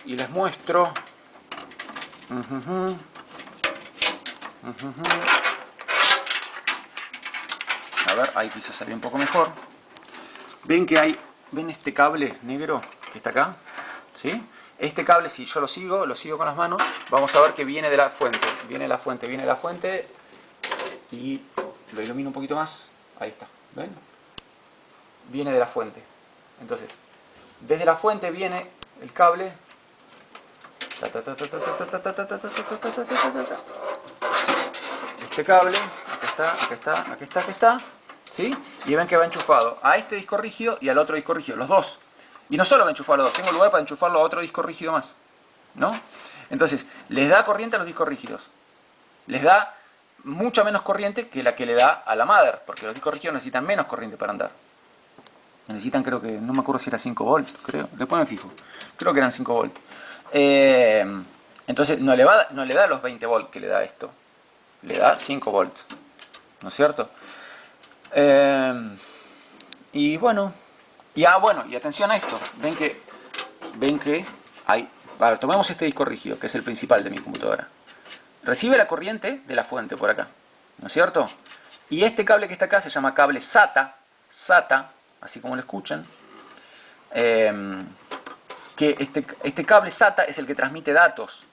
y les muestro A ver, ahí quizás salió un poco mejor. Ven que hay, ven este cable negro que está acá, ¿sí? Este cable, si yo lo sigo con las manos, vamos a ver que viene de la fuente. Viene la fuente y lo ilumino un poquito más. Ahí está, ¿ven? Viene de la fuente. Entonces, desde la fuente viene el cable. Este cable, aquí está, ¿sí? Y ven que va enchufado a este disco rígido y al otro disco rígido, los dos. Y no solo va a enchufar los dos, tengo lugar para enchufarlo a otro disco rígido más, ¿no? Entonces, les da corriente a los discos rígidos. Les da mucha menos corriente que la que le da a la mother, porque los discos rígidos necesitan menos corriente para andar. Necesitan, creo que, no me acuerdo si era 5 volts, creo. Después me fijo. Creo que eran 5 volts. Entonces, no le da los 20 volts que le da esto. Le da 5 volts. ¿No es cierto? Y bueno. Y atención a esto. Ven que hay... A ver, tomemos este disco rígido, que es el principal de mi computadora. Recibe la corriente de la fuente por acá. ¿No es cierto? Y este cable que está acá se llama cable SATA. SATA, así como lo escuchan. Que este cable SATA es el que transmite datos.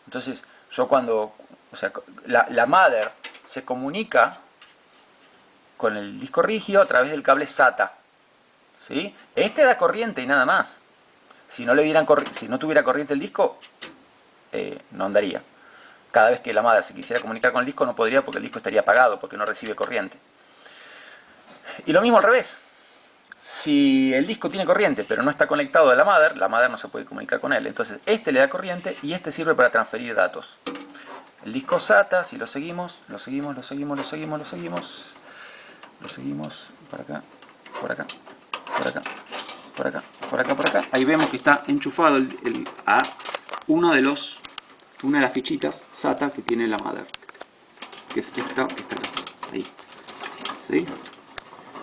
Entonces, yo cuando... O sea, la mother se comunica con el disco rígido a través del cable SATA. ¿Sí? Este da corriente y nada más. Si no tuviera corriente el disco, no andaría. Cada vez que la mother se quisiera comunicar con el disco no podría porque el disco estaría apagado, porque no recibe corriente. Y lo mismo al revés. Si el disco tiene corriente pero no está conectado a la mother no se puede comunicar con él. Entonces este le da corriente y este sirve para transferir datos. El disco SATA, si lo seguimos por acá. Ahí vemos que está enchufado a una de las fichitas SATA que tiene la mother, que es esta que está acá. Ahí. ¿Sí?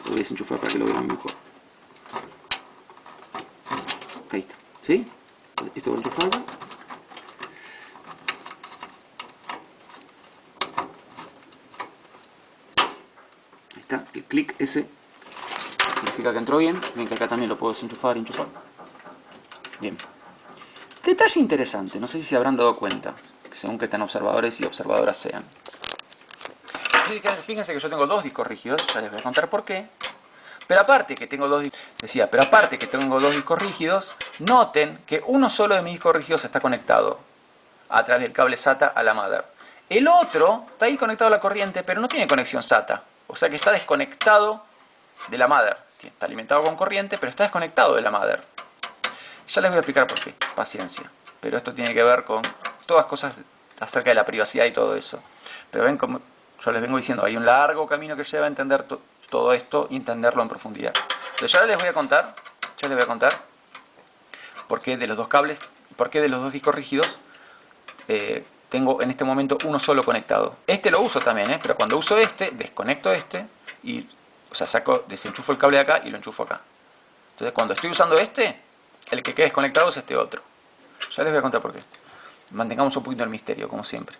Lo voy a desenchufar para que lo vean mejor. Ahí está. ¿Sí? Esto va enchufado. Ahí está. El clic ese significa que entró bien. Ven que acá también lo puedo desenchufar y enchufar. Bien. Detalle interesante. No sé si se habrán dado cuenta, según que tan observadores y observadoras sean. Fíjense que yo tengo dos discos rígidos. Ya les voy a contar por qué. Pero aparte que tengo dos discos rígidos, noten que uno solo de mis discos rígidos está conectado a través del cable SATA a la mother. El otro está ahí conectado a la corriente, pero no tiene conexión SATA. O sea que está desconectado de la mother. Está alimentado con corriente, pero está desconectado de la mother. Ya les voy a explicar por qué. Paciencia. Pero esto tiene que ver con todas cosas acerca de la privacidad y todo eso. Pero ven como yo les vengo diciendo, hay un largo camino que lleva a entender todo esto y entenderlo en profundidad. Entonces ya les voy a contar por qué de los dos cables, por qué de los dos discos rígidos tengo en este momento uno solo conectado. Este lo uso también, pero cuando uso desconecto y, o sea, desenchufo el cable de acá y lo enchufo acá. Entonces cuando estoy usando el que queda desconectado es este otro. Ya les voy a contar por qué. Mantengamos un poquito el misterio, como siempre.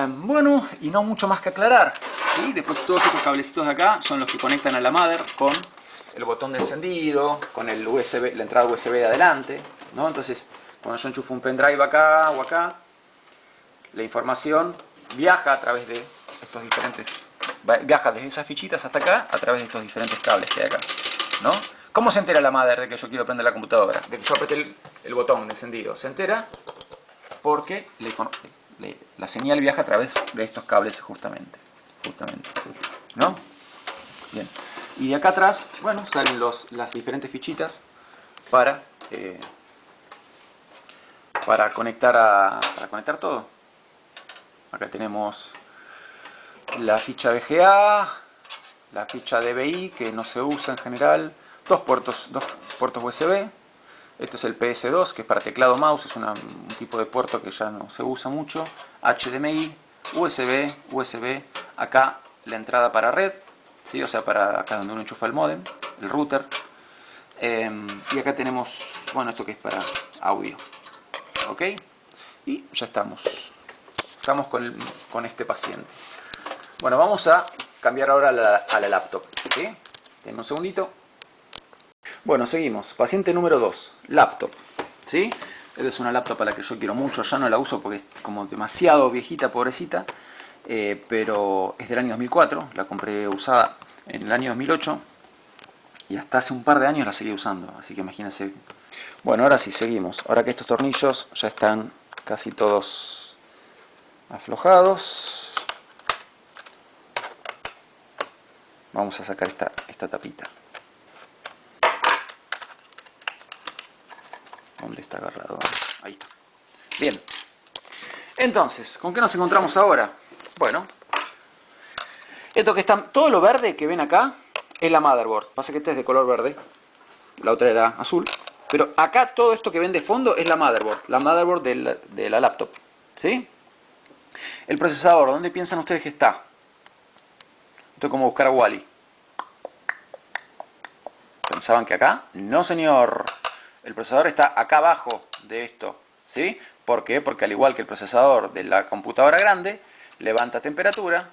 Bueno, y no mucho más que aclarar. ¿Sí? Después todos estos cablecitos de acá son los que conectan a la mother con el botón de encendido, con el USB, la entrada USB de adelante, ¿no? Entonces, cuando yo enchufo un pendrive acá o acá, la información viaja a través de estos diferentes... Viaja desde esas fichitas hasta acá a través de estos diferentes cables que hay acá, ¿no? ¿Cómo se entera la mother de que yo quiero prender la computadora? De que yo apreté el botón de encendido. Se entera porque la señal viaja a través de estos cables justamente, ¿no? Bien. Y de acá atrás, bueno, salen las diferentes fichitas para conectar todo. Acá tenemos la ficha VGA, la ficha DVI que no se usa en general, dos puertos USB. Esto es el PS2, que es para teclado mouse, es un tipo de puerto que ya no se usa mucho. HDMI, USB, acá la entrada para red, ¿sí? O sea, para acá donde uno enchufa el módem, el router. Y acá tenemos, bueno, esto que es para audio. ¿Ok? Y ya estamos. Estamos con este paciente. Bueno, vamos a cambiar ahora a la laptop. ¿Sí? Denme un segundito. Bueno, seguimos. Paciente número 2. Laptop. ¿Sí? Esta es una laptop a la que yo quiero mucho. Ya no la uso porque es como demasiado viejita, pobrecita. Pero es del año 2004. La compré usada en el año 2008. Y hasta hace un par de años la seguí usando. Así que imagínense. Bueno, ahora sí, seguimos. Ahora que estos tornillos ya están casi todos aflojados, vamos a sacar esta tapita. ¿Dónde está agarrado? Ahí está. Bien. Entonces, ¿con qué nos encontramos ahora? Bueno, esto que está, todo lo verde que ven acá es la motherboard. Pasa que este es de color verde, la otra era azul. Pero acá todo esto que ven de fondo es la motherboard de la laptop. ¿Sí? El procesador, ¿dónde piensan ustedes que está? Esto es como buscar a Wally. ¿Pensaban que acá? No, señor. El procesador está acá abajo de esto. ¿Sí? ¿Por qué? Porque al igual que el procesador de la computadora grande, levanta temperatura.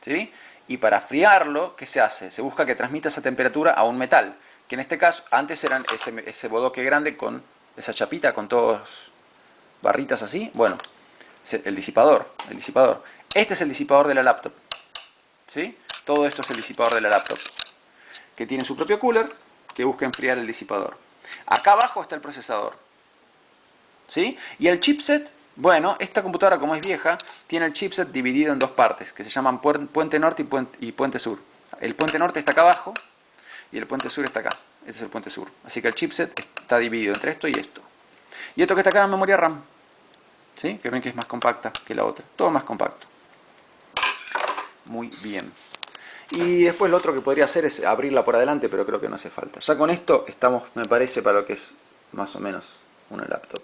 ¿Sí? Y para enfriarlo, ¿qué se hace? Se busca que transmita esa temperatura a un metal. Que en este caso, antes eran ese bodoque grande con esa chapita, con todos barritas así. Bueno, el disipador. Este es el disipador de la laptop. ¿Sí? Todo esto es el disipador de la laptop. Que tiene su propio cooler, que busca enfriar el disipador. Acá abajo está el procesador. ¿Sí? Y el chipset, bueno, esta computadora como es vieja, tiene el chipset dividido en dos partes, que se llaman puente norte y puente sur. El puente norte está acá abajo, y el puente sur está acá. Este es el puente sur. Así que el chipset está dividido entre esto y esto. Y esto que está acá es la memoria RAM. ¿Sí? Que ven que es más compacta que la otra. Todo más compacto. Muy bien. Y después lo otro que podría hacer es abrirla por adelante, pero creo que no hace falta. Ya con esto estamos, me parece, para lo que es más o menos una laptop.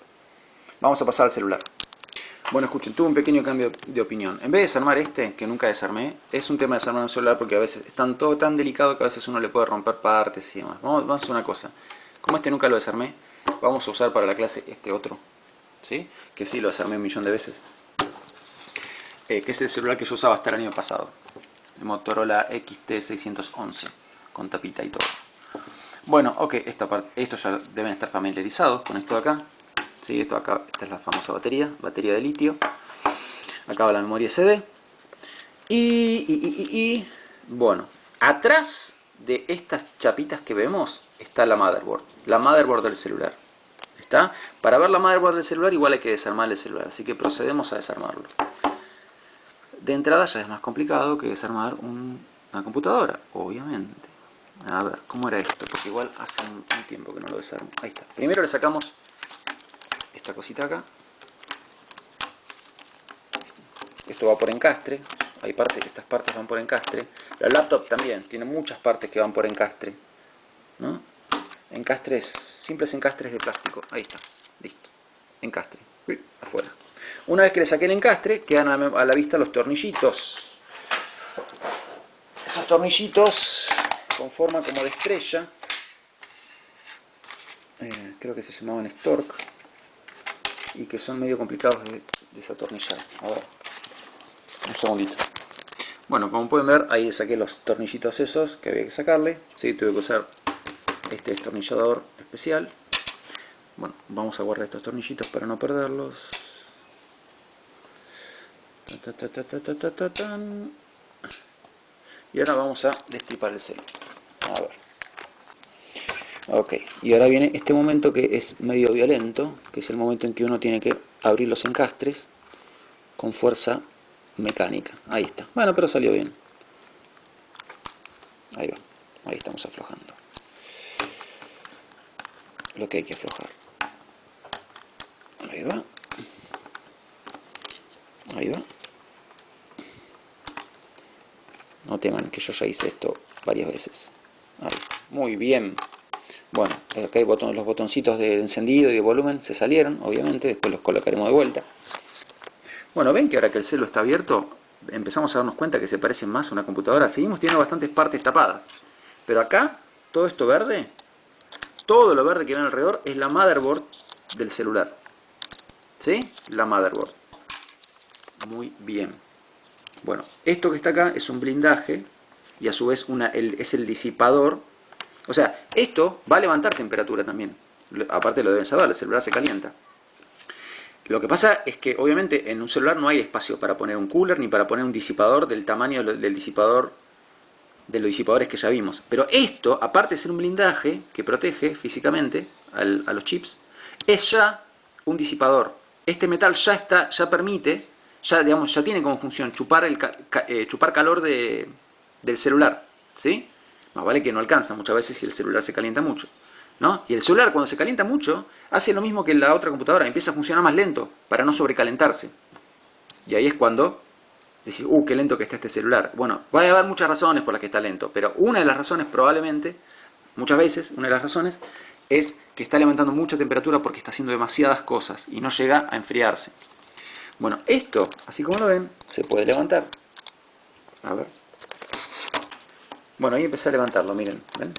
Vamos a pasar al celular. Bueno, escuchen, tuve un pequeño cambio de opinión. En vez de desarmar este, que nunca desarmé, es un tema de desarmar un celular porque a veces es todo tan delicado que a veces uno le puede romper partes y demás. Vamos a hacer una cosa. Como este nunca lo desarmé, vamos a usar para la clase este otro. ¿Sí? Que sí lo desarmé un millón de veces. Que es el celular que yo usaba hasta el año pasado. El Motorola XT611. Con tapita y todo. Bueno, ok, esto ya deben estar familiarizados con esto de acá. ¿Sí? Esto acá, esta es la famosa batería de litio. Acá va la memoria SD. Bueno, atrás de estas chapitas que vemos está la motherboard del celular. ¿Está? Para ver la motherboard del celular igual hay que desarmar el celular, así que procedemos a desarmarlo. De entrada ya es más complicado que desarmar una computadora, obviamente. A ver, ¿cómo era esto? Porque igual hace un tiempo que no lo desarmo. Ahí está. Primero le sacamos esta cosita acá. Esto va por encastre. Estas partes van por encastre. La laptop también tiene muchas partes que van por encastre, ¿no? Simples encastres de plástico. Ahí está, listo. Encastre, afuera. Una vez que le saqué el encastre, quedan a la vista los tornillitos. Esos tornillitos con forma como de estrella. Creo que se llamaban Stork. Y que son medio complicados de desatornillar. A ver, un segundito. Bueno, como pueden ver, ahí saqué los tornillitos esos que había que sacarle. Sí, tuve que usar este destornillador especial. Bueno, vamos a guardar estos tornillitos para no perderlos. Y ahora vamos a destripar el celu. A ver. Ok, y ahora viene este momento que es medio violento, que es el momento en que uno tiene que abrir los encastres con fuerza mecánica. Ahí está. Bueno, pero salió bien. Ahí va. Ahí estamos aflojando lo que hay que aflojar. Ahí va. Ahí va. No teman que yo ya hice esto varias veces. Ahí. Muy bien. Bueno, acá hay los botoncitos de encendido y de volumen se salieron, obviamente, después los colocaremos de vuelta. Bueno, ven que ahora que el celu está abierto, empezamos a darnos cuenta que se parece más a una computadora. Seguimos teniendo bastantes partes tapadas, pero acá, todo esto verde, todo lo verde que ven alrededor es la motherboard del celular. ¿sí? La motherboard. Muy bien. Bueno, esto que está acá es un blindaje y a su vez es el disipador. O sea, esto va a levantar temperatura también. Aparte lo deben saber, el celular se calienta. Lo que pasa es que obviamente en un celular no hay espacio para poner un cooler ni para poner un disipador del tamaño del disipador de los disipadores que ya vimos. Pero esto, aparte de ser un blindaje que protege físicamente a los chips, es ya un disipador. Este metal ya permite, digamos, ya tiene como función chupar chupar calor del celular, ¿sí? Más vale que no alcanza muchas veces si el celular se calienta mucho, ¿no? Y el celular cuando se calienta mucho hace lo mismo que la otra computadora, empieza a funcionar más lento para no sobrecalentarse. Y ahí es cuando decís, qué lento que está este celular. Bueno, va a haber muchas razones por las que está lento, pero una de las razones probablemente, muchas veces, una de las razones es que está levantando mucha temperatura porque está haciendo demasiadas cosas y no llega a enfriarse. Bueno, esto, así como lo ven, se puede levantar. A ver. Bueno, ahí empecé a levantarlo, miren, ¿ven?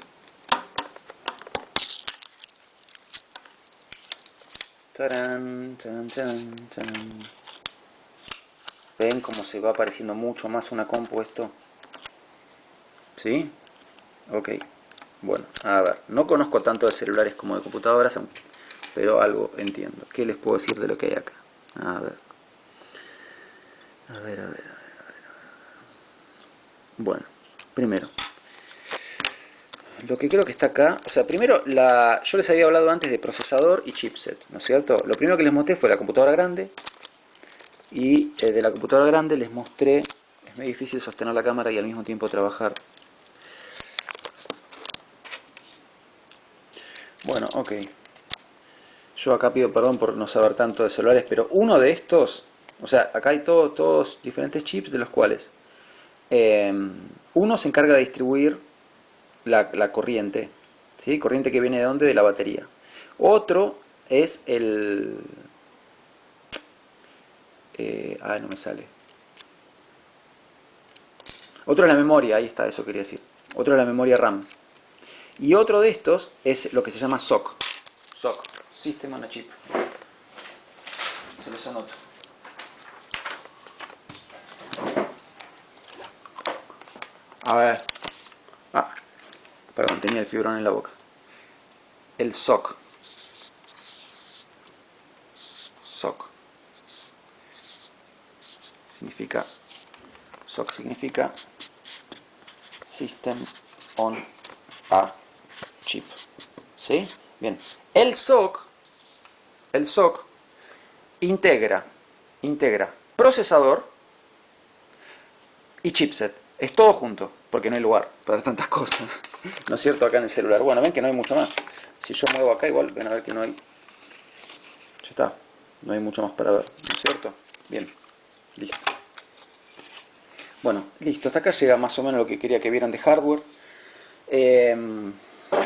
Tarán, tarán, tarán, tarán. ¿Ven cómo se va pareciendo mucho más una compu esto? ¿Sí? Ok. Bueno, a ver, no conozco tanto de celulares como de computadoras, pero algo entiendo. ¿Qué les puedo decir de lo que hay acá? A ver. A ver. Bueno, primero, lo que creo que está acá, o sea, primero, yo les había hablado antes de procesador y chipset, ¿no es cierto? Lo primero que les mostré fue la computadora grande, y de la computadora grande les mostré, es muy difícil sostener la cámara y al mismo tiempo trabajar. Bueno, ok. Yo acá pido perdón por no saber tanto de celulares, pero uno de estos, o sea, acá hay todos diferentes chips de los cuales uno se encarga de distribuir la corriente, ¿sí? Corriente que viene de dónde? De la batería. Otro es no me sale. Otro es la memoria, ahí está, eso quería decir. Otro es la memoria RAM. Y otro de estos es lo que se llama SOC. SOC, System on a Chip. Se los anoto. A ver. Perdón, tenía el fibrón en la boca. El SOC. SOC. SOC significa System on a Chip. ¿Sí? Bien. El SOC integra procesador y chipset. Es todo junto, porque no hay lugar para tantas cosas. ¿No es cierto? Acá en el celular. Bueno, ven que no hay mucho más. Si yo muevo acá igual, ven a ver que no hay. Ya está. No hay mucho más para ver. ¿No es cierto? Bien. Listo. Bueno, listo. Hasta acá llega más o menos lo que quería que vieran de hardware.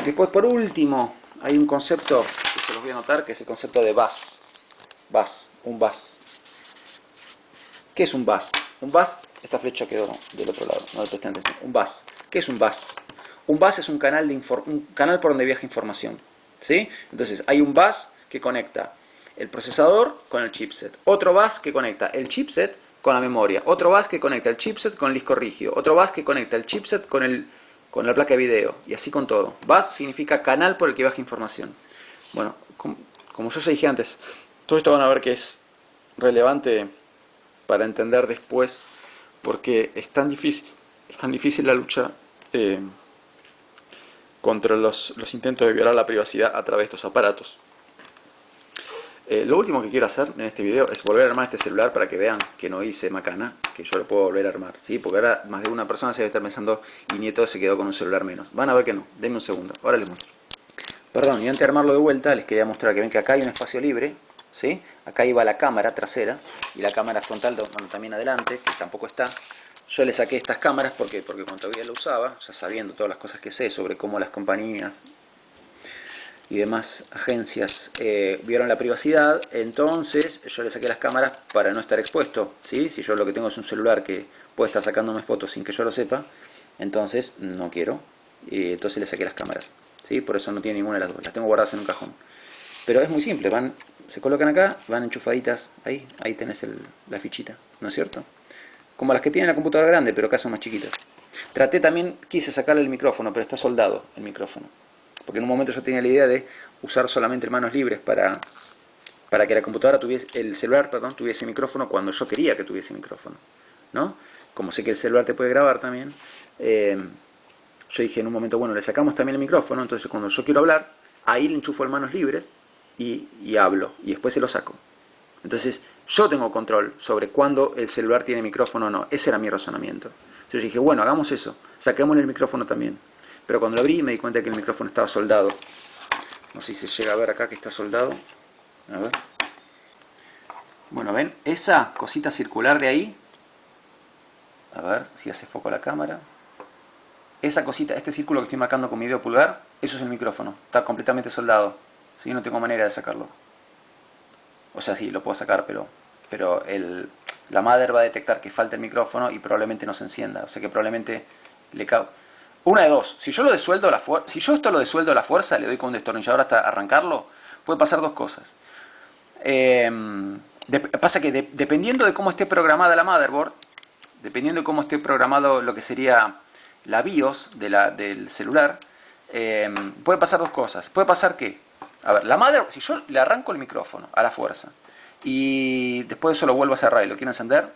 Después, por último, hay un concepto que se los voy a anotar, que es el concepto de bus. Un bus. ¿Qué es un bus? Un bus, esta flecha quedó del otro lado, no le presté atención. Un bus. ¿Qué es un bus? Un bus es un canal por donde viaja información, ¿sí? Entonces, hay un bus que conecta el procesador con el chipset. Otro bus que conecta el chipset con la memoria. Otro bus que conecta el chipset con el disco rígido. Otro bus que conecta el chipset con la placa de video. Y así con todo. Bus significa canal por el que viaja información. Bueno, como yo ya dije antes, todo esto van a ver que es relevante para entender después porque es tan difícil la lucha contra los intentos de violar la privacidad a través de estos aparatos. Lo último que quiero hacer en este video es volver a armar este celular para que vean que no hice macana, que yo lo puedo volver a armar, ¿sí? Porque ahora más de una persona se debe estar pensando, y Nieto se quedó con un celular menos. Van a ver que no, denme un segundo, ahora les muestro. Perdón, y antes de armarlo de vuelta les quería mostrar que ven que acá hay un espacio libre, ¿sí? Acá iba la cámara trasera y la cámara frontal, bueno, también adelante, que tampoco está. Yo le saqué estas cámaras porque cuando todavía lo usaba, ya sabiendo todas las cosas que sé sobre cómo las compañías y demás agencias violan la privacidad, entonces yo le saqué las cámaras para no estar expuesto, ¿sí? Si yo lo que tengo es un celular que puede estar sacándome fotos sin que yo lo sepa, entonces no quiero, entonces le saqué las cámaras, ¿sí? Por eso no tiene ninguna de las dos, las tengo guardadas en un cajón. Pero es muy simple, se colocan acá, van enchufaditas ahí tenés la fichita, ¿no es cierto? Como las que tiene la computadora grande, pero acá son más chiquitas. Quise sacarle el micrófono, pero está soldado el micrófono. Porque en un momento yo tenía la idea de usar solamente manos libres para que la computadora el celular, tuviese micrófono cuando yo quería que tuviese micrófono, ¿no? Como sé que el celular te puede grabar también, yo dije en un momento, bueno, le sacamos también el micrófono, entonces cuando yo quiero hablar, ahí le enchufo en manos libres y hablo, y después se lo saco. Entonces yo tengo control sobre cuándo el celular tiene micrófono o no. Ese era mi razonamiento. Entonces dije, bueno, hagamos eso, saquémosle el micrófono también. Pero cuando lo abrí me di cuenta que el micrófono estaba soldado. No sé si se llega a ver acá que está soldado. A ver. Bueno, ¿ven? Esa cosita circular de ahí. A ver si hace foco a la cámara. Esa cosita, este círculo que estoy marcando con mi dedo pulgar, eso es el micrófono. Está completamente soldado. ¿Sí? No tengo manera de sacarlo. O sea, sí, lo puedo sacar, pero la mother va a detectar que falta el micrófono y probablemente no se encienda. O sea que probablemente le causa... Una de dos. Si yo esto lo desueldo a la fuerza, le doy con un destornillador hasta arrancarlo, puede pasar dos cosas. Pasa que dependiendo de cómo esté programada la motherboard, dependiendo de cómo esté programado lo que sería la BIOS del celular, puede pasar dos cosas. Puede pasar que, a ver, si yo le arranco el micrófono a la fuerza y después de eso lo vuelvo a cerrar y lo quiero encender,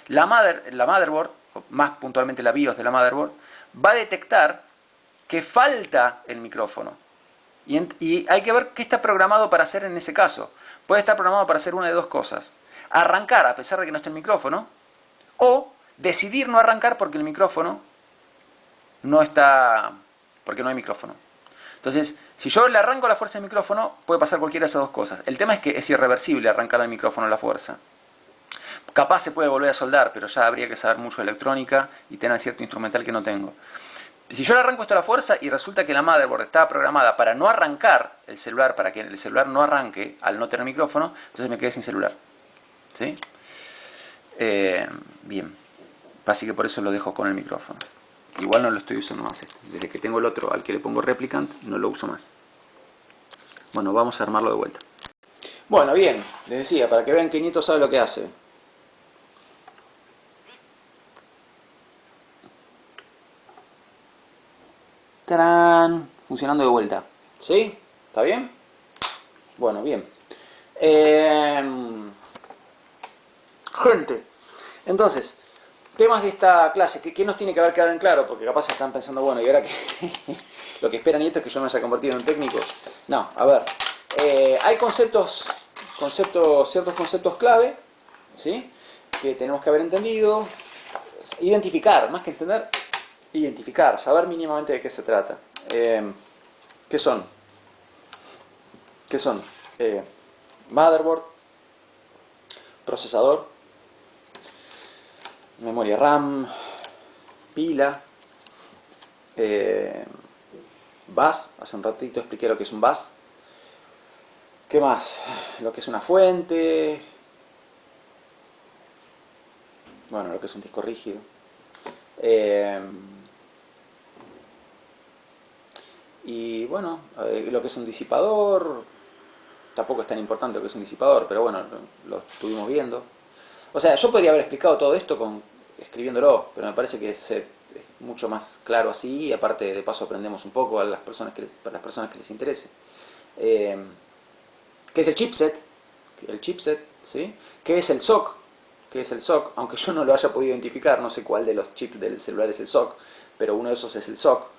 la motherboard, o más puntualmente la BIOS de la motherboard, va a detectar que falta el micrófono. Y hay que ver qué está programado para hacer en ese caso. Puede estar programado para hacer una de dos cosas. Arrancar a pesar de que no esté el micrófono, o decidir no arrancar porque el micrófono no está, porque no hay micrófono. Entonces, si yo le arranco a la fuerza del micrófono, puede pasar cualquiera de esas dos cosas. El tema es que es irreversible arrancar el micrófono a la fuerza. Capaz se puede volver a soldar, pero ya habría que saber mucho de electrónica y tener cierto instrumental que no tengo. Si yo le arranco esto a la fuerza y resulta que la motherboard está programada para no arrancar el celular, para que el celular no arranque al no tener micrófono, entonces me quedé sin celular. ¿Sí? Bien. Así que por eso lo dejo con el micrófono. Igual no lo estoy usando más. Desde que tengo el otro al que le pongo replicant, no lo uso más. Bueno, vamos a armarlo de vuelta. Bueno, bien. Les decía, para que vean que Nieto sabe lo que hace. ¡Tarán! Funcionando de vuelta. ¿Sí? ¿Está bien? Bueno, bien. Gente. Entonces, temas de esta clase. ¿Qué nos tiene que haber quedado en claro? Porque capaz están pensando, bueno, ¿y ahora qué? Lo que espera Nieto es que yo me haya convertido en técnico. No, a ver. Hay ciertos conceptos clave, ¿sí? Que tenemos que haber entendido. Identificar, más que entender, identificar, saber mínimamente de qué se trata. ¿Qué son? ¿Qué son? Motherboard, procesador, memoria RAM, pila, bus. Hace un ratito expliqué lo que es un bus. ¿Qué más? Lo que es una fuente. Bueno, lo que es un disco rígido. Y bueno, lo que es un disipador. Tampoco es tan importante lo que es un disipador, pero bueno, lo estuvimos viendo. O sea, yo podría haber explicado todo esto escribiéndolo, pero me parece que es mucho más claro así, y aparte de paso aprendemos un poco a las personas para las personas que les interese. ¿Qué es el chipset? El chipset, ¿sí? ¿Qué es el SOC? ¿Qué es el SOC? Aunque yo no lo haya podido identificar, no sé cuál de los chips del celular es el SOC, pero uno de esos es el SOC.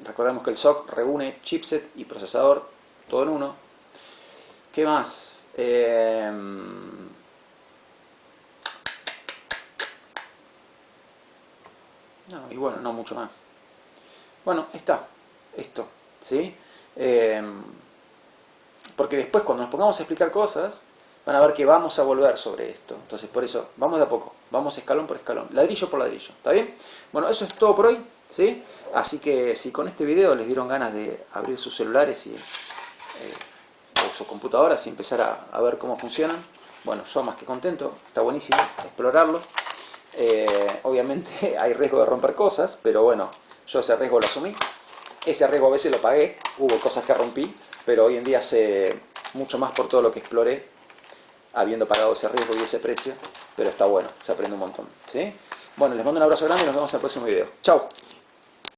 Recordemos que el SOC reúne chipset y procesador todo en uno. ¿Qué más? No, y bueno, no mucho más. Bueno, está esto, ¿sí? Porque después cuando nos pongamos a explicar cosas, van a ver que vamos a volver sobre esto. Entonces por eso, vamos de a poco, vamos escalón por escalón, ladrillo por ladrillo, ¿está bien? Bueno, eso es todo por hoy, ¿sí? Así que si con este video les dieron ganas de abrir sus celulares o sus computadoras y empezar a ver cómo funcionan, bueno, yo más que contento, está buenísimo explorarlo. Obviamente hay riesgo de romper cosas, pero bueno, yo ese riesgo lo asumí. Ese riesgo a veces lo pagué, hubo cosas que rompí, pero hoy en día sé mucho más por todo lo que exploré, habiendo pagado ese riesgo y ese precio, pero está bueno, se aprende un montón, ¿sí? Bueno, les mando un abrazo grande y nos vemos en el próximo video. ¡Chao!